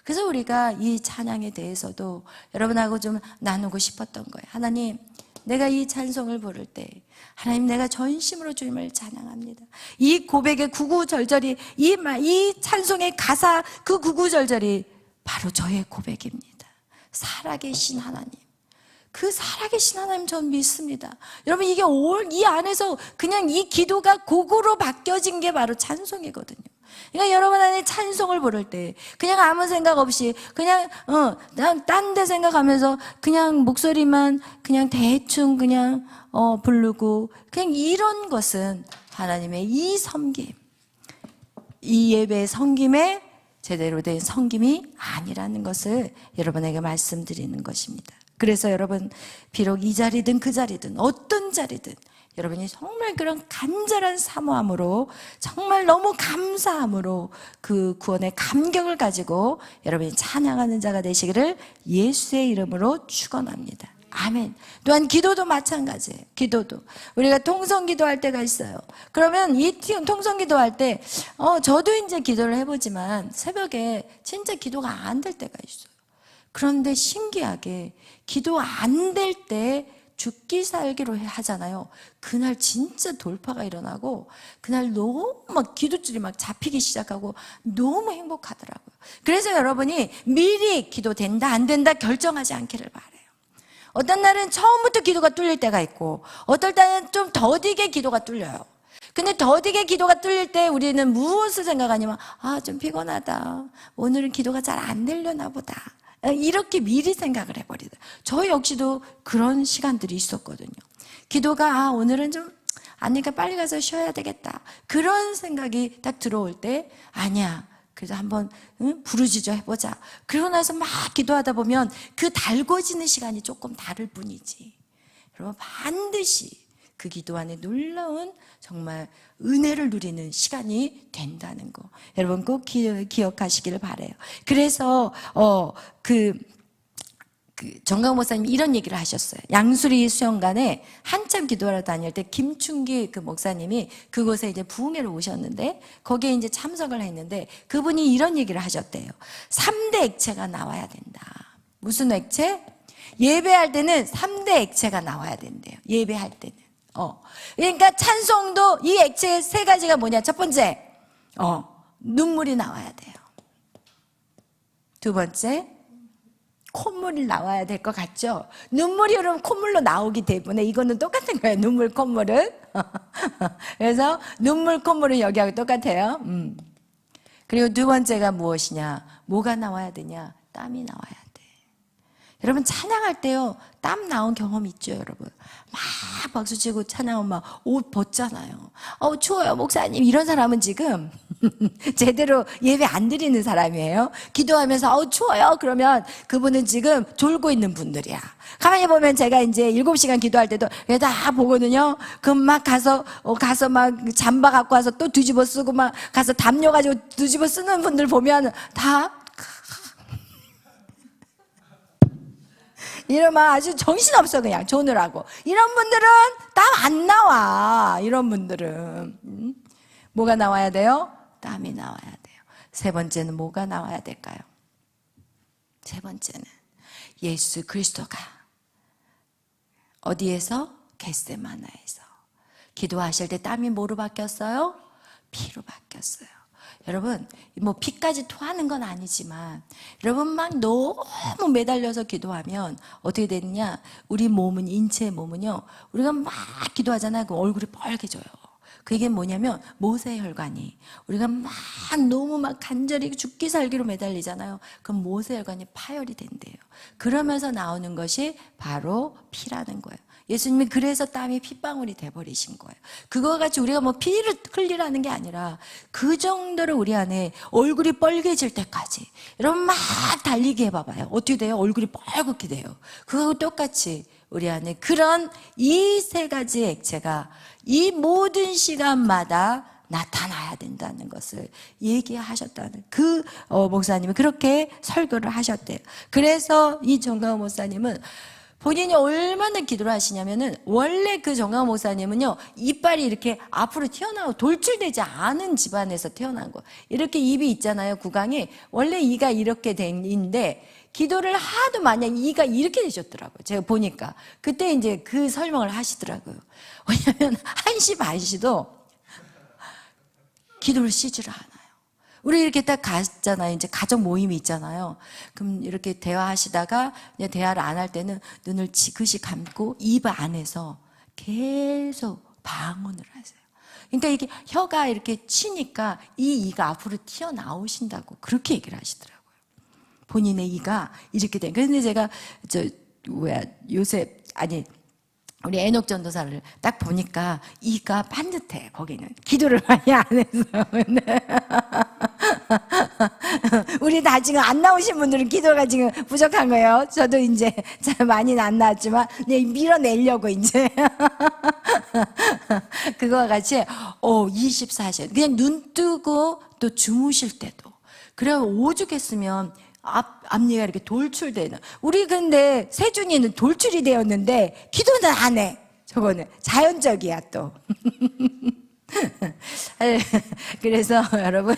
그래서 우리가 이 찬양에 대해서도 여러분하고 좀 나누고 싶었던 거예요. 하나님, 내가 이 찬송을 부를 때 하나님, 내가 전심으로 주님을 찬양합니다. 이 고백의 구구절절이, 이 찬송의 가사, 그 구구절절이 바로 저의 고백입니다. 살아계신 하나님, 그 살아계신 하나님 전 믿습니다. 여러분, 이게 이 안에서 그냥 이 기도가 곡으로 바뀌어진 게 바로 찬송이거든요. 그러니까 여러분 안에 찬송을 부를 때 그냥 아무 생각 없이 그냥 딴 데 생각하면서 그냥 목소리만 그냥 대충 그냥 부르고, 그냥 이런 것은 하나님의 이 섬김, 이 예배의 섬김에 제대로 된 섬김이 아니라는 것을 여러분에게 말씀드리는 것입니다. 그래서 여러분, 비록 이 자리든 그 자리든 어떤 자리든 여러분이 정말 그런 간절한 사모함으로, 정말 너무 감사함으로 그 구원의 감격을 가지고 여러분이 찬양하는 자가 되시기를 예수의 이름으로 축원합니다. 아멘. 또한 기도도 마찬가지예요. 기도도 우리가 통성기도할 때가 있어요. 그러면 이 통성기도할 때 저도 이제 기도를 해보지만 새벽에 진짜 기도가 안 될 때가 있어요. 그런데 신기하게 기도 안 될 때 죽기 살기로 하잖아요. 그날 진짜 돌파가 일어나고, 그날 너무 막 기도줄이 막 잡히기 시작하고 너무 행복하더라고요. 그래서 여러분이 미리 기도 된다 안 된다 결정하지 않기를 바라요. 어떤 날은 처음부터 기도가 뚫릴 때가 있고, 어떨 때는 좀 더디게 기도가 뚫려요. 근데 더디게 기도가 뚫릴 때 우리는 무엇을 생각하냐면, 좀 피곤하다, 오늘은 기도가 잘 안 되려나 보다, 이렇게 미리 생각을 해버리다. 저 역시도 그런 시간들이 있었거든요. 기도가 오늘은 좀 아니니까 빨리 가서 쉬어야 되겠다, 그런 생각이 딱 들어올 때, 아니야, 그래서 한번 부르짖어 해보자. 그러고 나서 막 기도하다 보면 그 달궈지는 시간이 조금 다를 뿐이지, 여러분 반드시 그 기도 안에 놀라운 정말 은혜를 누리는 시간이 된다는 거 여러분 꼭 기억하시기를 바라요. 그래서 정강 목사님이 이런 얘기를 하셨어요. 양수리 수영관에 한참 기도하러 다닐 때 김충기 그 목사님이 그곳에 이제 부흥회를 오셨는데 거기에 이제 참석을 했는데 그분이 이런 얘기를 하셨대요. 3대 액체가 나와야 된다. 무슨 액체? 예배할 때는 3대 액체가 나와야 된대요. 예배할 때는. 그러니까 찬송도 이 액체 세 가지가 뭐냐? 첫 번째, 눈물이 나와야 돼요. 두 번째, 콧물이 나와야 될 것 같죠? 눈물이 흐르면 콧물로 나오기 때문에 이거는 똑같은 거예요. 눈물, 콧물은. 그래서 눈물, 콧물은 여기하고 똑같아요. 그리고 두 번째가 무엇이냐? 뭐가 나와야 되냐? 땀이 나와야 돼. 여러분 찬양할 때요. 땀 나온 경험 있죠, 여러분? 막 박수치고 찬양하면 막 옷 벗잖아요. 추워요, 목사님. 이런 사람은 지금 제대로 예배 안 드리는 사람이에요. 기도하면서 추워요. 그러면 그분은 지금 졸고 있는 분들이야. 가만히 보면 제가 이제 7시간 기도할 때도 다 보거든요. 그럼 막 가서 막 잠바 갖고 와서 또 뒤집어 쓰고 막 가서 담요 가지고 뒤집어 쓰는 분들 보면 다 이러면 아주 정신없어 그냥 조느라고. 이런 분들은 땀 안 나와. 이런 분들은 뭐가 나와야 돼요? 땀이 나와야 돼요. 세 번째는 뭐가 나와야 될까요? 세 번째는 예수 그리스도가 어디에서? 겟세마나에서 기도하실 때 땀이 뭐로 바뀌었어요? 피로 바뀌었어요. 여러분 뭐 피까지 토하는 건 아니지만 여러분 막 너무 매달려서 기도하면 어떻게 되느냐, 우리 몸은, 인체의 몸은요, 우리가 막 기도하잖아요. 그럼 얼굴이 빨개져요. 그게 뭐냐면 모세혈관이, 우리가 막 너무 막 간절히 죽기 살기로 매달리잖아요. 그럼 모세혈관이 파열이 된대요. 그러면서 나오는 것이 바로 피라는 거예요. 예수님이 그래서 땀이 핏방울이 돼버리신 거예요. 그거 같이 우리가 뭐 피를 흘리라는 게 아니라 그 정도로 우리 안에 얼굴이 빨개질 때까지 여러분 막 달리기 해봐봐요. 어떻게 돼요? 얼굴이 빨갛게 돼요. 그거하고 똑같이 우리 안에 그런 이 세 가지 액체가 이 모든 시간마다 나타나야 된다는 것을 얘기하셨다는 목사님이 그렇게 설교를 하셨대요. 그래서 이 정강호 목사님은 본인이 얼마나 기도를 하시냐면은 원래 그 정강호 목사님은요, 이빨이 이렇게 앞으로 튀어나오고 돌출되지 않은 집안에서 태어난 거. 이렇게 입이 있잖아요, 구강이. 원래 이가 이렇게 된인데 기도를 하도 많이 이가 이렇게 되셨더라고요. 제가 보니까 그때 이제 그 설명을 하시더라고요. 왜냐하면 1시 반시도 기도를 쉬지를 않아요. 우리 이렇게 딱 갔잖아요. 이제 가족 모임이 있잖아요. 그럼 이렇게 대화하시다가 이제 대화를 안 할 때는 눈을 지그시 감고 입 안에서 계속 방언을 하세요. 그러니까 이게 혀가 이렇게 치니까 이 이가 앞으로 튀어나오신다고 그렇게 얘기를 하시더라고요. 본인의 이가 이렇게 된. 그런데 제가 우리 에녹 전도사를 딱 보니까 이가 반듯해. 거기는 기도를 많이 안 해서. 우리 다 지금 안 나오신 분들은 기도가 지금 부족한 거예요. 저도 이제 잘 많이는 안 나왔지만 밀어내려고 이제 그거와 같이 24시간 그냥 눈 뜨고 또 주무실 때도 그래. 오죽했으면 앞니가 이렇게 돌출되는. 우리 근데 세준이는 돌출이 되었는데 기도는 안 해. 저거는 자연적이야 또. 그래서 여러분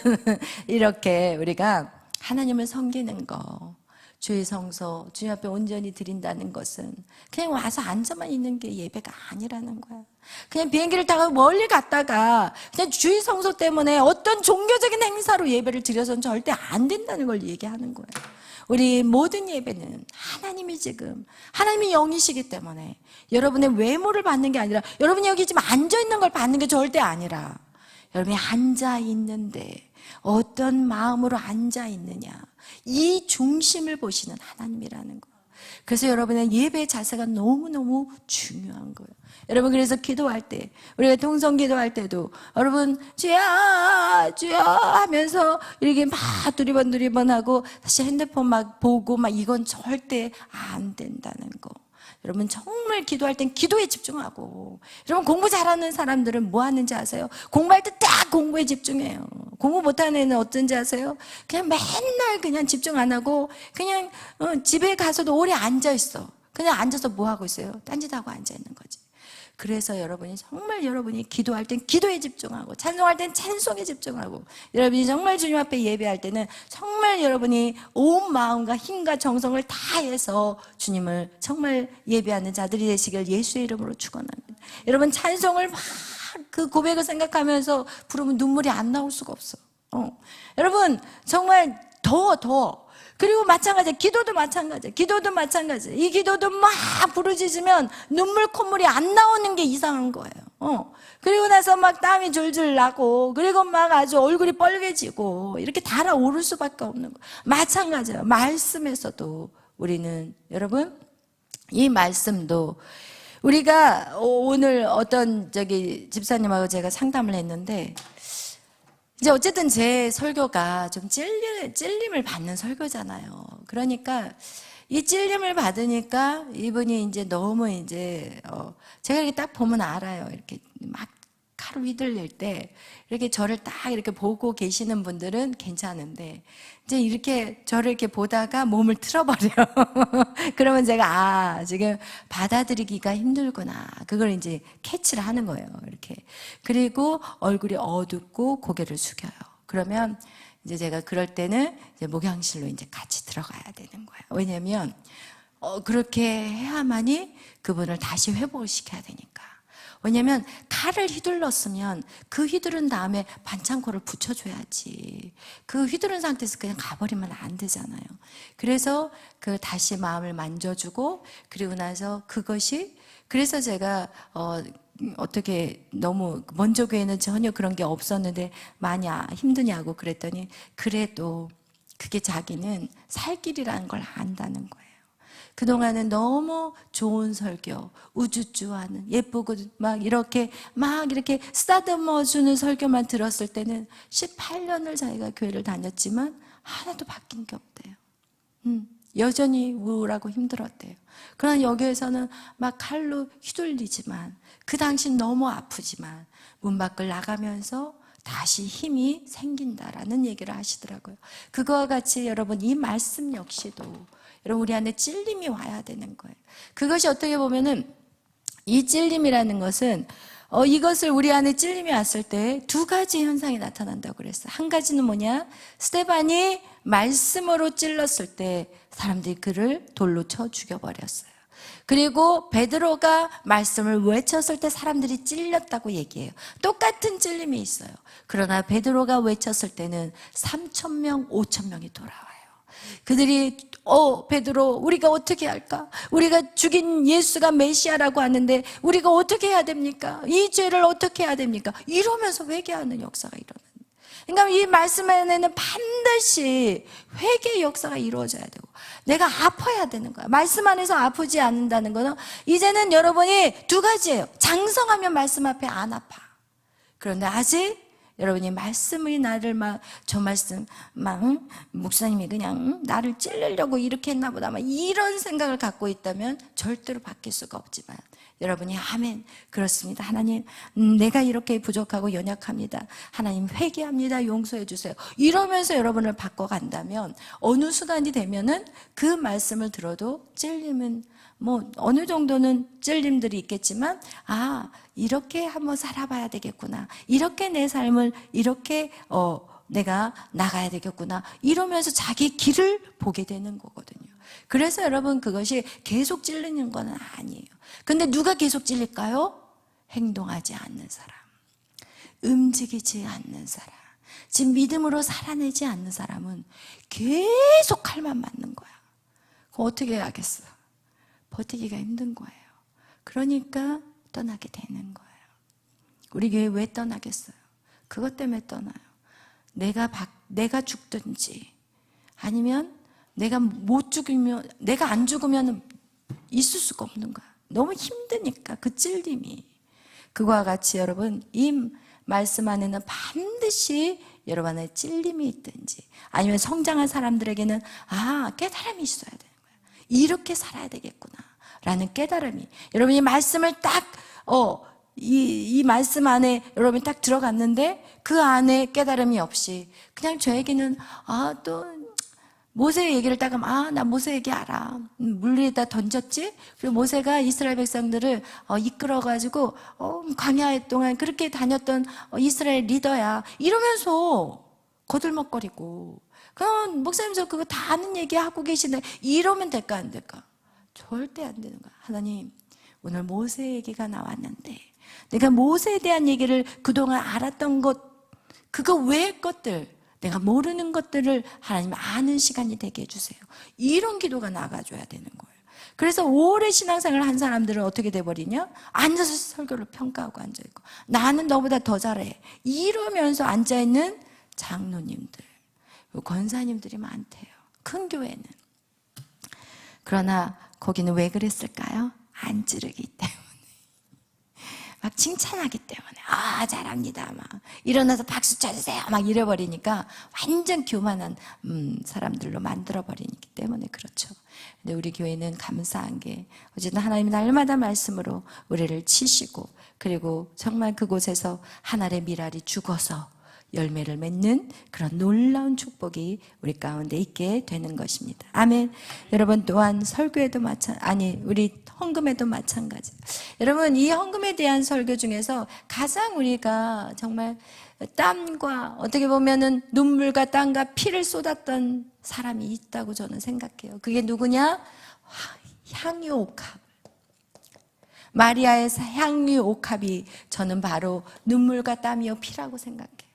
이렇게 우리가 하나님을 섬기는 거, 주의 성소 주님 앞에 온전히 드린다는 것은 그냥 와서 앉아만 있는 게 예배가 아니라는 거야. 그냥 비행기를 타고 멀리 갔다가 그냥 주의 성소 때문에 어떤 종교적인 행사로 예배를 드려서는 절대 안 된다는 걸 얘기하는 거예요. 우리 모든 예배는 하나님이 지금 하나님이 영이시기 때문에 여러분의 외모를 받는 게 아니라 여러분이 여기 지금 앉아있는 걸 받는 게 절대 아니라 여러분이 앉아있는데 어떤 마음으로 앉아있느냐, 이 중심을 보시는 하나님이라는 거예요. 그래서 여러분의 예배 자세가 너무너무 중요한 거예요. 여러분 그래서 기도할 때, 우리가 통성 기도할 때도 여러분 주야 주야 하면서 이렇게 막 두리번 하고 다시 핸드폰 막 보고 막 이건 절대 안 된다는 거. 여러분 정말 기도할 땐 기도에 집중하고, 여러분 공부 잘하는 사람들은 뭐 하는지 아세요? 공부할 때 딱 공부에 집중해요. 공부 못하는 애는 어떤지 아세요? 그냥 맨날 그냥 집중 안 하고 그냥 집에 가서도 오래 앉아 있어. 그냥 앉아서 뭐 하고 있어요? 딴짓하고 앉아 있는 거지. 그래서 여러분이 정말 여러분이 기도할 땐 기도에 집중하고, 찬송할 땐 찬송에 집중하고, 여러분이 정말 주님 앞에 예배할 때는 정말 여러분이 온 마음과 힘과 정성을 다해서 주님을 정말 예배하는 자들이 되시길 예수의 이름으로 축원합니다. 여러분 찬송을 막 그 고백을 생각하면서 부르면 눈물이 안 나올 수가 없어. 여러분 정말 더 그리고 마찬가지야. 기도도 마찬가지야. 이 기도도 막 부르짖으면 눈물 콧물이 안 나오는 게 이상한 거예요. 그리고 나서 막 땀이 줄줄 나고, 그리고 막 아주 얼굴이 빨개지고 이렇게 달아오를 수밖에 없는 거. 마찬가지예요. 말씀에서도 우리는 여러분 이 말씀도, 우리가 오늘 어떤 집사님하고 제가 상담을 했는데, 이제 어쨌든 제 설교가 좀 찔림을 받는 설교잖아요. 그러니까 이 찔림을 받으니까 이분이 이제 너무 제가 이렇게 딱 보면 알아요. 이렇게 막 칼을 휘둘릴 때 이렇게 저를 딱 이렇게 보고 계시는 분들은 괜찮은데, 이제 이렇게 저를 이렇게 보다가 몸을 틀어버려요. 그러면 제가 지금 받아들이기가 힘들구나, 그걸 이제 캐치를 하는 거예요. 이렇게. 그리고 얼굴이 어둡고 고개를 숙여요. 그러면 이제 제가 그럴 때는 이제 목양실로 이제 같이 들어가야 되는 거예요. 왜냐면 그렇게 해야만이 그분을 다시 회복을 시켜야 되니까. 왜냐면 칼을 휘둘렀으면 그 휘두른 다음에 반창고를 붙여줘야지, 그 휘두른 상태에서 그냥 가버리면 안 되잖아요. 그래서 다시 마음을 만져주고, 그리고 나서 그것이, 그래서 제가 어떻게 너무 먼저 교회는 전혀 그런 게 없었는데 많이 힘드냐고 그랬더니, 그래도 그게 자기는 살 길이라는 걸 안다는 거예요. 그동안은 너무 좋은 설교, 우쭈쭈하는, 예쁘고 막 이렇게 쓰다듬어주는 설교만 들었을 때는 18년을 자기가 교회를 다녔지만 하나도 바뀐 게 없대요. 여전히 우울하고 힘들었대요. 그러나 여기에서는 막 칼로 휘둘리지만, 그 당시 너무 아프지만 문 밖을 나가면서 다시 힘이 생긴다라는 얘기를 하시더라고요. 그거와 같이 여러분 이 말씀 역시도 여러분 우리 안에 찔림이 와야 되는 거예요. 그것이 어떻게 보면은, 이 찔림이라는 것은 이것을 우리 안에 찔림이 왔을 때 두 가지 현상이 나타난다고 그랬어요. 한 가지는 뭐냐? 스데반이 말씀으로 찔렀을 때 사람들이 그를 돌로 쳐 죽여버렸어요. 그리고 베드로가 말씀을 외쳤을 때 사람들이 찔렸다고 얘기해요. 똑같은 찔림이 있어요. 그러나 베드로가 외쳤을 때는 3,000명, 5,000명이 돌아와요. 그들이 베드로, 우리가 어떻게 할까? 우리가 죽인 예수가 메시아라고 하는데 우리가 어떻게 해야 됩니까? 이 죄를 어떻게 해야 됩니까? 이러면서 회개하는 역사가 일어나요. 그러니까 이 말씀 안에는 반드시 회개의 역사가 이루어져야 되고, 내가 아파야 되는 거야. 말씀 안에서 아프지 않는다는 거는, 이제는 여러분이 두 가지예요. 장성하면 말씀 앞에 안 아파. 그런데 아직 여러분이 말씀이 나를 저 말씀 목사님이 그냥 나를 찔르려고 이렇게 했나 보다 이런 생각을 갖고 있다면 절대로 바뀔 수가 없지만, 여러분이 아멘, 그렇습니다, 하나님 내가 이렇게 부족하고 연약합니다, 하나님 회개합니다, 용서해 주세요, 이러면서 여러분을 바꿔간다면 어느 순간이 되면은 그 말씀을 들어도 찔림은 어느 정도는 찔림들이 있겠지만, 이렇게 한번 살아봐야 되겠구나, 이렇게 내 삶을 이렇게 내가 나가야 되겠구나, 이러면서 자기 길을 보게 되는 거거든요. 그래서 여러분 그것이 계속 찔리는 건 아니에요. 근데 누가 계속 찔릴까요? 행동하지 않는 사람, 움직이지 않는 사람, 지금 믿음으로 살아내지 않는 사람은 계속 칼만 맞는 거야. 그럼 어떻게 해야겠어? 버티기가 힘든 거예요. 그러니까 떠나게 되는 거예요. 우리 교회 왜 떠나겠어요? 그것 때문에 떠나요. 내가 죽든지, 아니면 내가 안 죽으면 있을 수가 없는 거야. 너무 힘드니까, 그 찔림이. 그와 같이 여러분 이 말씀 안에는 반드시 여러분의 찔림이 있든지, 아니면 성장한 사람들에게는 깨달음이 있어야 되는 거예요. 이렇게 살아야 되겠구나 라는 깨달음이, 여러분이 말씀을 딱 이 말씀 안에 여러분이 딱 들어갔는데 그 안에 깨달음이 없이 그냥 저에게는 또 모세 얘기를 딱 하면 나 모세 얘기 알아. 물 위에다 던졌지? 그리고 모세가 이스라엘 백성들을 이끌어가지고 광야 동안 그렇게 다녔던 이스라엘 리더야. 이러면서 거들먹거리고 그럼 목사님 저 그거 다 아는 얘기 하고 계시네. 이러면 될까 안 될까? 절대 안 되는 거야. 하나님, 오늘 모세 얘기가 나왔는데 내가 모세에 대한 얘기를 그동안 알았던 것, 그거 외의 것들, 내가 모르는 것들을 하나님 아는 시간이 되게 해주세요. 이런 기도가 나가줘야 되는 거예요. 그래서 오래 신앙생활을 한 사람들은 어떻게 돼버리냐? 앉아서 설교를 평가하고 앉아있고, 나는 너보다 더 잘해, 이러면서 앉아있는 장로님들, 권사님들이 많대요, 큰 교회는. 그러나 거기는 왜 그랬을까요? 안 찌르기 때문에, 막 칭찬하기 때문에 잘합니다 막 일어나서 박수 쳐주세요 막 이래버리니까 완전 교만한 사람들로 만들어버리기 때문에 그렇죠. 근데 우리 교회는 감사한 게 어쨌든 하나님이 날마다 말씀으로 우리를 치시고, 그리고 정말 그곳에서 한 알의 밀알이 죽어서 열매를 맺는 그런 놀라운 축복이 우리 가운데 있게 되는 것입니다. 아멘. 여러분, 또한 설교에도 우리 헌금에도 마찬가지. 여러분, 이 헌금에 대한 설교 중에서 가장 우리가 정말 땀과 어떻게 보면은 눈물과 땀과 피를 쏟았던 사람이 있다고 저는 생각해요. 그게 누구냐? 향유 옥합. 마리아의 향유 옥합이 저는 바로 눈물과 땀이요 피라고 생각해요.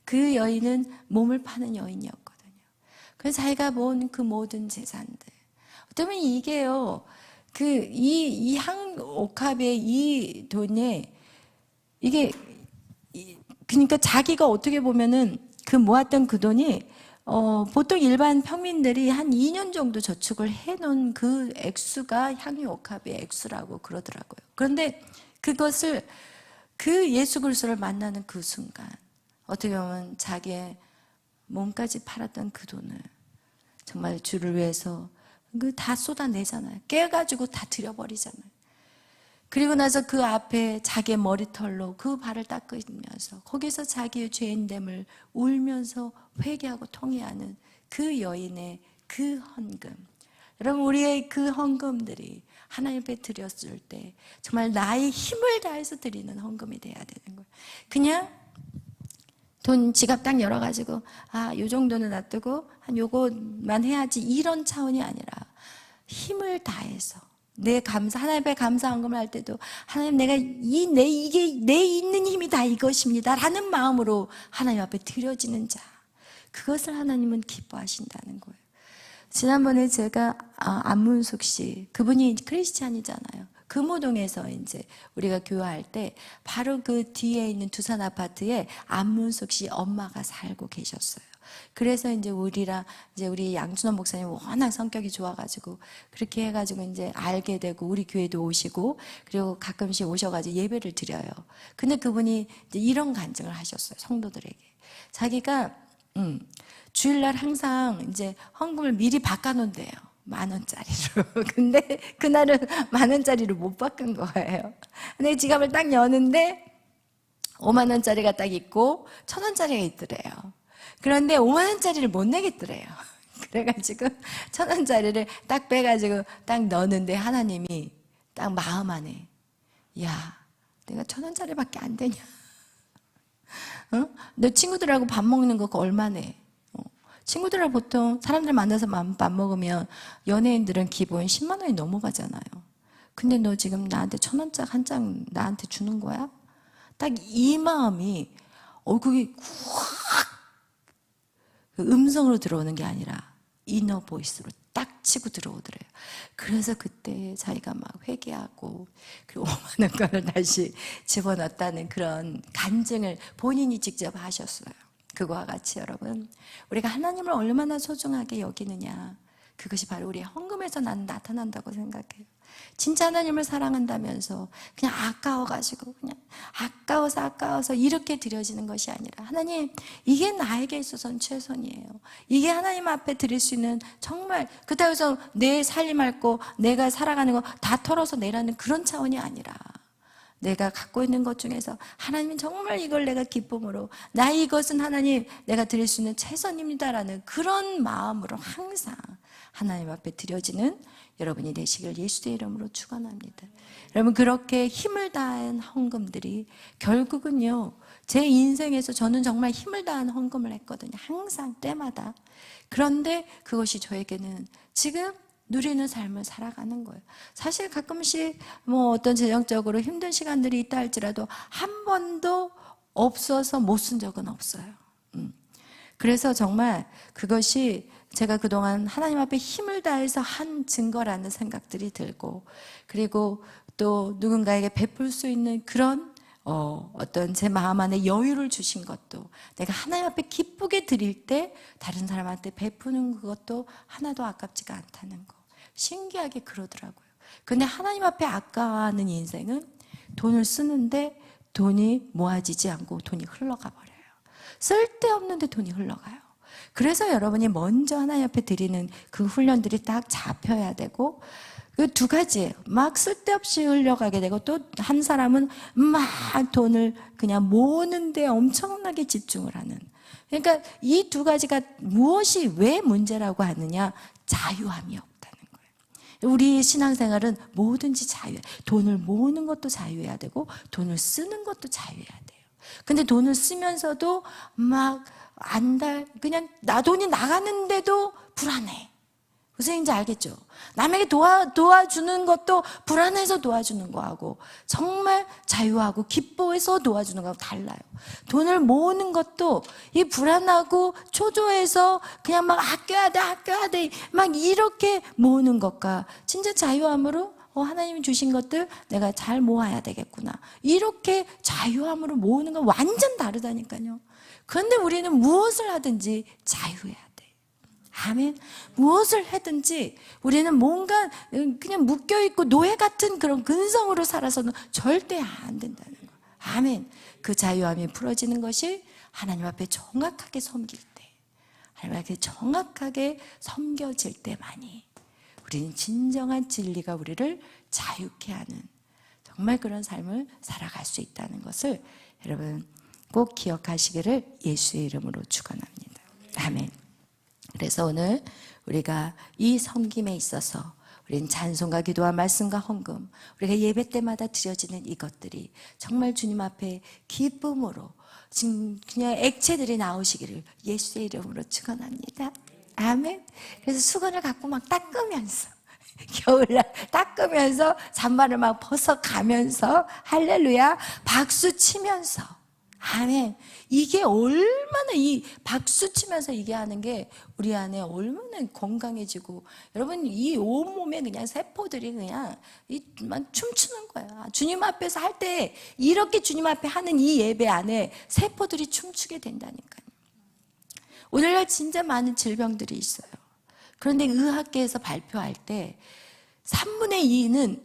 그 여인은 몸을 파는 여인이었거든요. 그래서 자기가 모은 그 모든 재산들, 어쩌면 이게요, 이 향옥합의 이 돈에, 이게, 그러니까 자기가 어떻게 보면은 그 모았던 그 돈이, 보통 일반 평민들이 한 2년 정도 저축을 해놓은 그 액수가 향유옥합의 액수라고 그러더라고요. 그런데 그것을, 그 예수 그리스도를 만나는 그 순간, 어떻게 보면 자기의 몸까지 팔았던 그 돈을 정말 주를 위해서 다 쏟아내잖아요. 깨가지고 다 들여버리잖아요. 그리고 나서 그 앞에 자기의 머리털로 그 발을 닦으면서 거기서 자기의 죄인됨을 울면서 회개하고 통회하는 그 여인의 그 헌금. 여러분, 우리의 그 헌금들이 하나님 앞에 드렸을 때 정말 나의 힘을 다해서 드리는 헌금이 돼야 되는 거예요. 그냥 돈 지갑 딱 열어가지고 요 정도는 놔두고 한 요것만 해야지, 이런 차원이 아니라 힘을 다해서 내 하나님 앞에 감사 헌금을 할 때도 하나님, 내가 이게 내 있는 힘이 다 이것입니다 라는 마음으로 하나님 앞에 드려지는 자, 그것을 하나님은 기뻐하신다는 거예요. 지난번에 제가 안문숙 씨, 그분이 크리스찬이잖아요. 금호동에서 이제 우리가 교화할 때 바로 그 뒤에 있는 두산 아파트에 안문숙 씨 엄마가 살고 계셨어요. 그래서 이제 우리 양준원 목사님 워낙 성격이 좋아가지고 그렇게 해가지고 이제 알게 되고 우리 교회도 오시고, 그리고 가끔씩 오셔가지고 예배를 드려요. 근데 그분이 이제 이런 간증을 하셨어요, 성도들에게. 자기가 주일날 항상 이제 헌금을 미리 바꿔놓는데요, 10,000원짜리로. 근데 그날은 10,000원짜리를 못 바꾼 거예요. 근데 지갑을 딱 여는데 50,000원짜리가 딱 있고 1,000원짜리가 있더래요. 그런데 50,000원짜리를 못 내겠더래요. 그래가지고 1,000원짜리를 딱 빼가지고 딱 넣는데 하나님이 딱 마음 안에, 야, 내가 1,000원짜리밖에 안 되냐? 너 친구들하고 밥 먹는 거 얼마네? 친구들하고 보통 사람들 만나서 밥 먹으면 연예인들은 기본 10만 원이 넘어가잖아요. 근데 너 지금 나한테 1,000원짜리 한 장 나한테 주는 거야? 딱 이 마음이 그게 확 음성으로 들어오는 게 아니라 이너 보이스로 딱 치고 들어오더래요. 그래서 그때 자기가 막 회개하고 그리고 5만 원권을 다시 집어넣었다는 그런 간증을 본인이 직접 하셨어요. 그거와 같이 여러분, 우리가 하나님을 얼마나 소중하게 여기느냐, 그것이 바로 우리의 헌금에서 나타난다고 생각해요. 진짜 하나님을 사랑한다면서 그냥 아까워가지고 그냥 아까워서 이렇게 드려지는 것이 아니라, 하나님, 이게 나에게 있어서는 최선이에요. 이게 하나님 앞에 드릴 수 있는, 정말 그렇다고 해서 내 살림할 거, 내가 살아가는 거 다 털어서 내라는 그런 차원이 아니라, 내가 갖고 있는 것 중에서 하나님, 정말 이걸 내가 기쁨으로, 이것은 하나님 내가 드릴 수 있는 최선입니다라는 그런 마음으로 항상 하나님 앞에 드려지는 여러분이 되시길 예수의 이름으로 축원합니다. 여러분, 그렇게 힘을 다한 헌금들이 결국은요, 제 인생에서 저는 정말 힘을 다한 헌금을 했거든요. 항상 때마다. 그런데 그것이 저에게는 지금 누리는 삶을 살아가는 거예요. 사실 가끔씩 어떤 재정적으로 힘든 시간들이 있다 할지라도 한 번도 없어서 못 쓴 적은 없어요. 그래서 정말 그것이 제가 그동안 하나님 앞에 힘을 다해서 한 증거라는 생각들이 들고, 그리고 또 누군가에게 베풀 수 있는 그런 어떤 제 마음 안에 여유를 주신 것도, 내가 하나님 앞에 기쁘게 드릴 때 다른 사람한테 베푸는 그것도 하나도 아깝지가 않다는 거. 신기하게 그러더라고요. 근데 하나님 앞에 아까워하는 인생은 돈을 쓰는데 돈이 모아지지 않고 돈이 흘러가 버려요. 쓸데없는데 돈이 흘러가요. 그래서 여러분이 먼저 하나님 앞에 드리는 그 훈련들이 딱 잡혀야 되고, 그 두 가지예요. 막 쓸데없이 흘려가게 되고, 또 한 사람은 막 돈을 그냥 모으는데 엄청나게 집중을 하는. 그러니까 이 두 가지가 무엇이 왜 문제라고 하느냐? 자유함이 없다는 거예요. 우리 신앙생활은 뭐든지 자유해요. 돈을 모으는 것도 자유해야 되고, 돈을 쓰는 것도 자유해야 돼요. 근데 돈을 쓰면서도 막 그냥 돈이 나가는데도 불안해. 무슨 얘기인지 알겠죠? 남에게 도와주는 것도 불안해서 도와주는 거하고, 정말 자유하고 기뻐해서 도와주는 거하고 달라요. 돈을 모으는 것도 이 불안하고 초조해서 그냥 막 아껴야 돼 막 이렇게 모으는 것과, 진짜 자유함으로 하나님이 주신 것들 내가 잘 모아야 되겠구나, 이렇게 자유함으로 모으는 건 완전 다르다니까요. 그런데 우리는 무엇을 하든지 자유해야 돼. 아멘. 무엇을 하든지 우리는 뭔가 그냥 묶여있고 노예 같은 그런 근성으로 살아서는 절대 안 된다는 거. 아멘. 그 자유함이 풀어지는 것이 하나님 앞에 정확하게 섬길 때, 하나님 앞에 정확하게 섬겨질 때만이 우리는 진정한 진리가 우리를 자유케 하는 정말 그런 삶을 살아갈 수 있다는 것을 여러분 꼭 기억하시기를 예수의 이름으로 축원합니다. 아멘. 그래서 오늘 우리가 이 섬김에 있어서 우리는 찬송과 기도와 말씀과 헌금, 우리가 예배 때마다 드려지는 이것들이 정말 주님 앞에 기쁨으로 지금 그냥 액체들이 나오시기를 예수의 이름으로 축원합니다. 아멘. 그래서 수건을 갖고 막 닦으면서, 겨울날 닦으면서 잔바를 막 벗어가면서 할렐루야 박수 치면서, 아멘. 이게 얼마나, 이 박수 치면서 이게 하는 게 우리 안에 얼마나 건강해지고, 여러분 이 온몸에 그냥 세포들이 그냥 막 춤추는 거야. 주님 앞에서 할 때 이렇게 주님 앞에 하는 이 예배 안에 세포들이 춤추게 된다니까요. 오늘날 진짜 많은 질병들이 있어요. 그런데 의학계에서 발표할 때 3분의 2는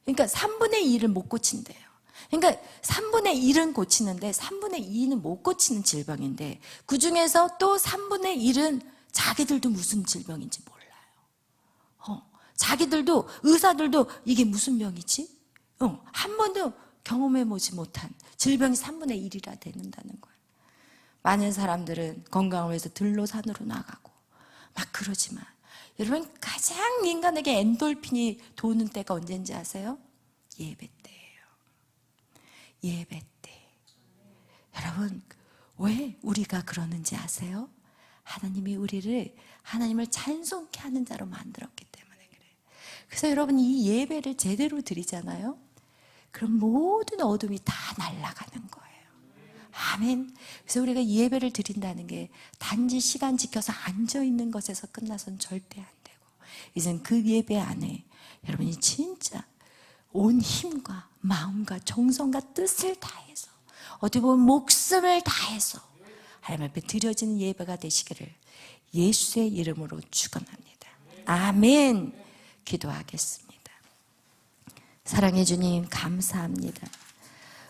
그러니까 3분의 2를 못 고친대요. 그러니까 3분의 1은 고치는데 3분의 2는 못 고치는 질병인데, 그 중에서 또 3분의 1은 자기들도 무슨 질병인지 몰라요. 자기들도, 의사들도 이게 무슨 병이지? 한 번도 경험해보지 못한 질병이 3분의 1이라 되는다는 거예요. 많은 사람들은 건강을 위해서 들로 산으로 나가고 막 그러지만, 여러분 가장 인간에게 엔돌핀이 도는 때가 언제인지 아세요? 예배 때예요. 예배 때. 여러분 왜 우리가 그러는지 아세요? 하나님이 우리를 하나님을 찬송케 하는 자로 만들었기 때문에 그래요. 그래서 여러분 이 예배를 제대로 드리잖아요. 그럼 모든 어둠이 다 날아가는 거예요. 아멘. 그래서 우리가 예배를 드린다는 게 단지 시간 지켜서 앉아있는 것에서 끝나선 절대 안 되고, 이젠 그 예배 안에 여러분이 진짜 온 힘과 마음과 정성과 뜻을 다해서, 어떻게 보면 목숨을 다해서 하나님 앞에 드려지는 예배가 되시기를 예수의 이름으로 축원합니다. 아멘. 기도하겠습니다. 사랑해 주님, 감사합니다.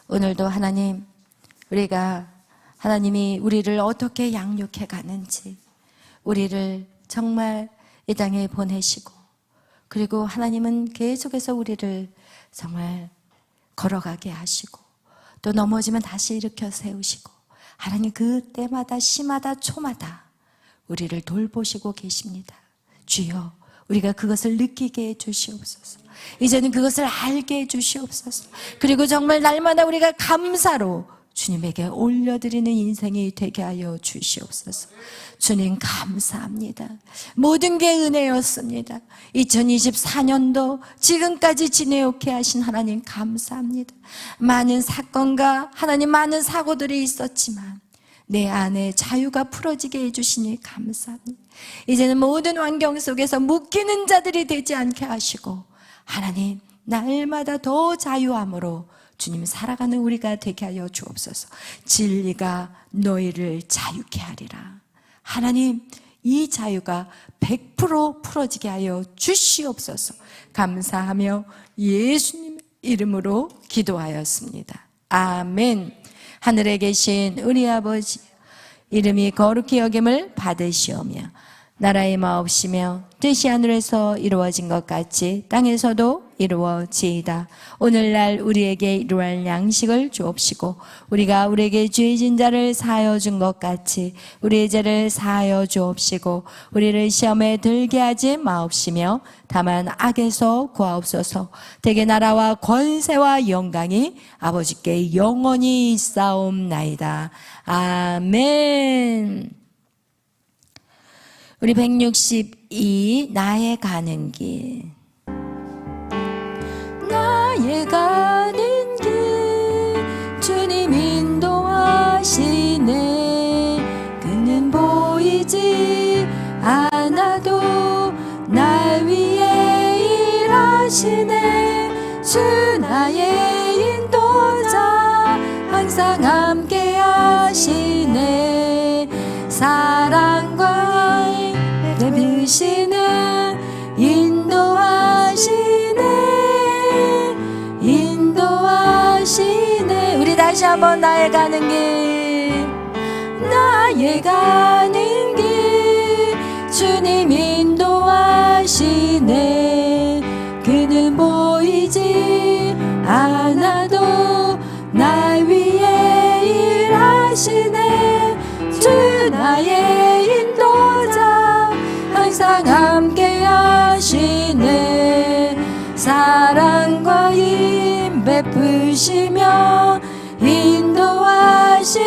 오늘도 하나님, 우리가 하나님이 우리를 어떻게 양육해 가는지, 우리를 정말 이 땅에 보내시고, 그리고 하나님은 계속해서 우리를 정말 걸어가게 하시고, 또 넘어지면 다시 일으켜 세우시고, 하나님 그때마다 시마다 초마다 우리를 돌보시고 계십니다. 주여, 우리가 그것을 느끼게 해주시옵소서. 이제는 그것을 알게 해주시옵소서. 그리고 정말 날마다 우리가 감사로 주님에게 올려드리는 인생이 되게 하여 주시옵소서. 주님 감사합니다. 모든 게 은혜였습니다. 2024년도 지금까지 지내오게 하신 하나님 감사합니다. 많은 사건과 하나님 많은 사고들이 있었지만 내 안에 자유가 풀어지게 해주시니 감사합니다. 이제는 모든 환경 속에서 묶이는 자들이 되지 않게 하시고 하나님 날마다 더 자유함으로 주님 살아가는 우리가 되게 하여 주옵소서. 진리가 너희를 자유케 하리라. 하나님 이 자유가 100% 풀어지게 하여 주시옵소서. 감사하며 예수님 이름으로 기도하였습니다. 아멘. 하늘에 계신 우리 아버지, 이름이 거룩히 여김을 받으시오며 나라의 마옵시며 뜻이 하늘에서 이루어진 것 같이 땅에서도 이루어지이다. 오늘날 우리에게 이루할 양식을 주옵시고 우리가 우리에게 죄 진 자를 사하여 준 것 같이 우리의 죄를 사하여 주옵시고 우리를 시험에 들게 하지 마옵시며 다만 악에서 구하옵소서. 대개 나라와 권세와 영광이 아버지께 영원히 있사옵나이다. 아멘. 우리 162 나의 가는 길. 나의 가는 길 주님 인도하시네. 그는 보이지 않아도 날 위해 일하시네. 주 나의 인도자 항상 함께 하시네. 사랑과 베푸시는 인도하시네. 우리 다시 한번 나의 가는 길. 나의 가는 길 주님 인도하시네. 그는 보이지 않아도 날 위해 일하시네. 주 나의 인도자 항상 함께 하시네. 사랑과 힘 베푸시며 인도하시네.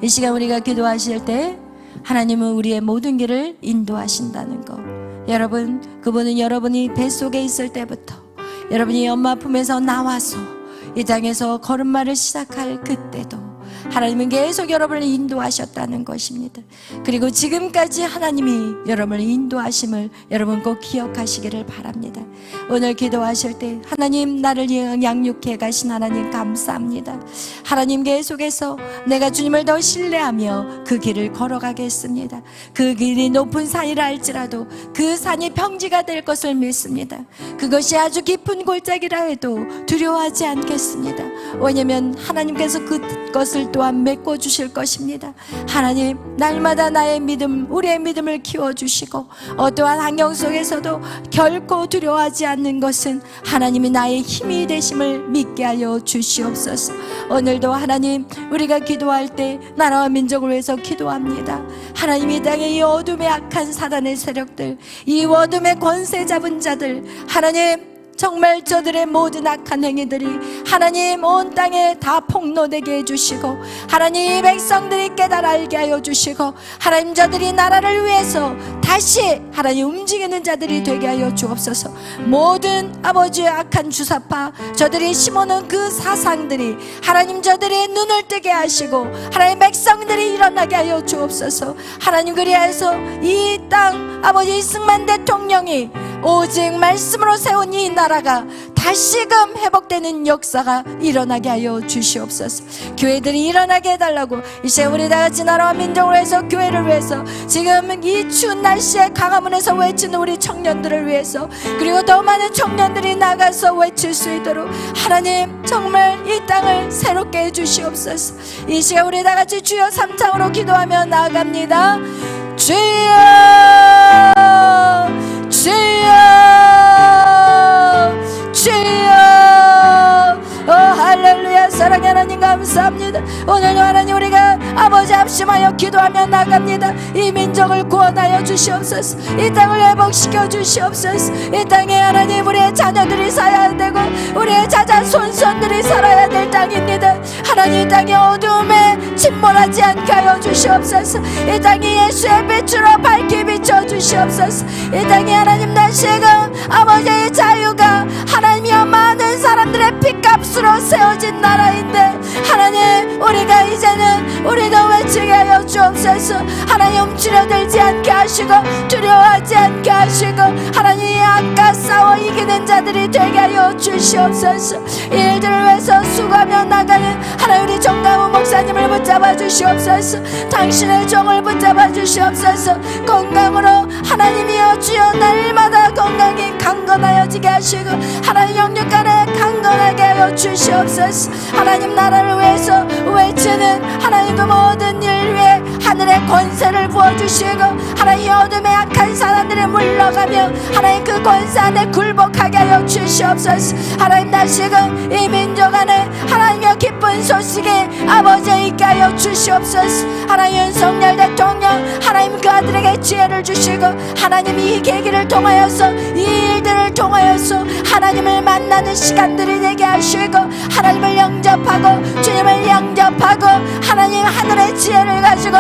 이 시간 우리가 기도하실 때 하나님은 우리의 모든 길을 인도하신다는 것. 여러분, 그분은 여러분이 뱃속에 있을 때부터 여러분이 엄마 품에서 나와서 이 땅에서 걸음마를 시작할 그때도 하나님은 계속 여러분을 인도하셨다는 것입니다. 그리고 지금까지 하나님이 여러분을 인도하심을 여러분 꼭 기억하시기를 바랍니다. 오늘 기도하실 때 하나님 나를 양육해 가신 하나님 감사합니다. 하나님 계속해서 내가 주님을 더 신뢰하며 그 길을 걸어가겠습니다. 그 길이 높은 산이라 할지라도 그 산이 평지가 될 것을 믿습니다. 그것이 아주 깊은 골짜기라 해도 두려워하지 않겠습니다. 왜냐하면 하나님께서 그것을 또한 메꿔주실 것입니다. 하나님 날마다 나의 믿음, 우리의 믿음을 키워주시고 어떠한 환경 속에서도 결코 두려워하지 않는 것은 하나님이 나의 힘이 되심을 믿게 하여 주시옵소서. 오늘도 하나님 우리가 기도할 때 나라와 민족을 위해서 기도합니다. 하나님 이 땅의 이 어둠의 악한 사단의 세력들, 이 어둠의 권세 잡은 자들, 하나님 정말 저들의 모든 악한 행위들이 하나님 온 땅에 다 폭로되게 해주시고 하나님 백성들이 깨달아 알게 하여 주시고 하나님 저들이 나라를 위해서 다시 하나님 움직이는 자들이 되게 하여 주옵소서. 모든 아버지의 악한 주사파 저들이 심어놓은 그 사상들이 하나님 저들의 눈을 뜨게 하시고 하나님 백성들이 일어나게 하여 주옵소서. 하나님 그리하여서 이 땅 아버지 이승만 대통령이 오직 말씀으로 세운 이 나라가 다시금 회복되는 역사가 일어나게 하여 주시옵소서. 교회들이 일어나게 해달라고, 이제 우리 다같이 나라와 민족을 위해서, 교회를 위해서, 지금 이 추운 날씨에 강화문에서 외치는 우리 청년들을 위해서, 그리고 더 많은 청년들이 나가서 외칠 수 있도록 하나님 정말 이 땅을 새롭게 해주시옵소서. 이 시간 우리 다같이 주여 삼창으로 기도하며 나아갑니다. 주여 주여 주여. 할렐루야. 사랑의 하나님 감사합니다. 오늘도 하나님 우리가 아버지 합심하여 기도하며 나갑니다. 이 민족을 구원하여 주시옵소서. 이 땅을 회복시켜 주시옵소서. 이 땅에 하나님 우리의 자녀들이 살아야 되고 우리의 자자 손손들이 살아야 될 땅입니다. 하나님 이 땅의 어두움에 침몰하지 않게 하여 주시옵소서. 이 땅이 예수의 빛으로 밝게 비춰 주시옵소서. 이 땅에 하나님 다시금 아버지의 자유가 하나님이여 많은 사람들의 핏값으로 세워진 나라인데 하나님 우리가 이제는 우리도 외치게 하여 주옵소서. 하나님 움츠려들지 않게 하시고 두려워하지 않게 하시고 하나님 악과 싸워 이기는 자들이 되게 하여 주시옵소서. 이 일들을 위해서 수고하며 나가는 하나님 우리 정강훈 목사님을 붙잡아 주시옵소서. 당신의 종을 붙잡아 주시옵소서. 건강으로 하나님이여 주여 날마다 건강히 강건하여지게 하시고 하나님 영육간에 강건하게 하여 주시옵소서. 하나님 나라를 위해서 외치는 하나님 그 모든 일 위에 하늘의 권세를 부어주시고 하나님 어둠의 악한 사람들을 물러가며 하나님 그 권세 안에 굴복하게 하여 주시옵소서. 하나님 다시금 이 민족 안에 하나님의 기쁜 소식에 아버지 있게 하여 주시옵소서. 하나님 윤석열 대통령 하나님 그 아들에게 지혜를 주시고 하나님 이 계기를 통하여서 이 일들을 통하여서 하나님을 만나는 시간들이 되게 하시고 하나님을 영접하고 주님을 영접하고 하나님 하늘의 지혜를 가지고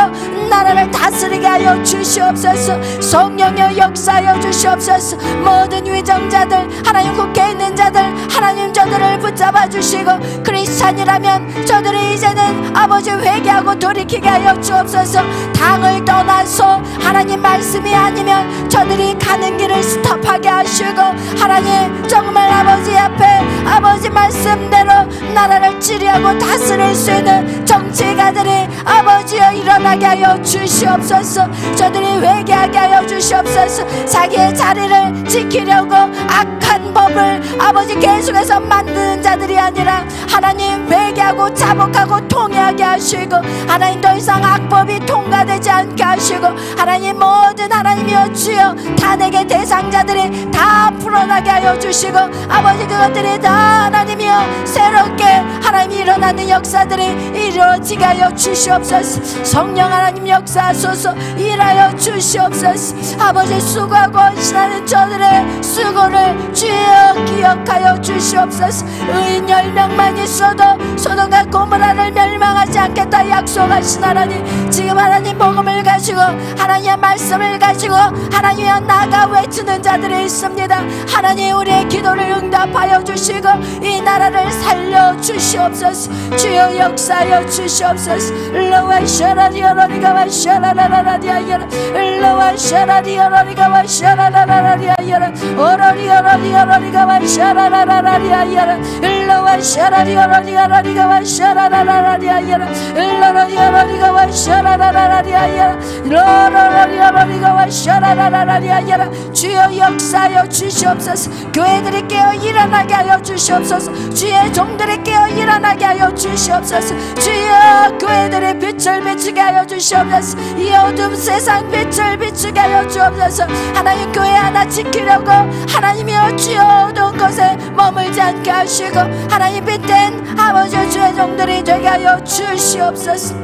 나라를 다스리게 하여 주시옵소서. 성령여 역사하여 주시옵소서. 모든 위정자들 하나님 국회에 있는 자들 하나님 저들을 붙잡아 주시고 크리스찬이라면 저들이 이제는 아버지 회개하고 돌이키게 하여 주옵소서. 당을 떠나서 하나님 말씀이 아니면 저들이 가는 길을 스톱하게 하시고 하나님 정말 아버지 앞에 아버지 말씀대로 나라를 지휘하고 다스릴 수 있는 정치가들이 아버지여 일어나게 하여 주시옵소서. 저들이 회개하게 하여 주시옵소서. 자기의 자리를 지키려고 악한 법을 아버지 계속해서 만드는 자들이 아니라 하나님 회개하고 자복하고 통회하게 하시고 하나님 더 이상 악법이 통과되지 않게 하시고 하나님 모든 하나님이여 주여 탄핵의 대상자들이 다 풀어나게 하여 주시고 아버지 그것들이 다 하나님이여 새롭게 하나님이 일어나는 역사들이 이루어지게 하여 주시옵소서. 성령 하나님 역사하소서. 일하여 주시옵소서. 아버지 수고하고 헌신하는 저들의 수고를 주여 기억하여 주시옵소서. 의인 10명만 있어도 소돔과 고모라를 멸망하지 않겠다 약속하신 하나님 지금 하나님 복음을 가지고 하나님의 말씀을 가지고 하나님의 나가 외치는 자들이 있습니다. 하나님 우리의 기도를 응답하여 주시고 이 나라를 살려 주시옵소서. 주여 역사하여 주시옵소서. 일로와 샤라리어러리가 와 샤라라라라리아여라 일로와 샤라리어러리가 와 샤라라라라리아여라 오러리어러리어러리가 와 샤라라라라리아여라 일로와 샤라리어러리어러리가 와 샤라라라라리아여라 일로러리어러리가 와 샤라라라라리아여라 일로러리어러리가 와 샤라라라라리아여라 주여 역사하여 주시옵소서. 교회들이 깨어 일어나게 하여 주시옵소서. 주의 종들이 깨어 일어나게 하여 주시옵소서. 주여 교회들의 빛을 비추게 하여 주시옵소서. 이 어둠 세상 빛을 비추게 하여 주옵소서. 하나님 교회 하나 지키려고 하나님이여 주여 어두운 곳에 머물지 않게 하시고 하나님 빛된 아버지 주의 종들이 되게 하여 주시옵소서.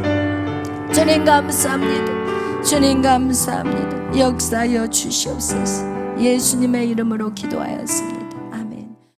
주님 감사합니다. 주님 감사합니다. 역사하여 주시옵소서. 예수님의 이름으로 기도하였습니다.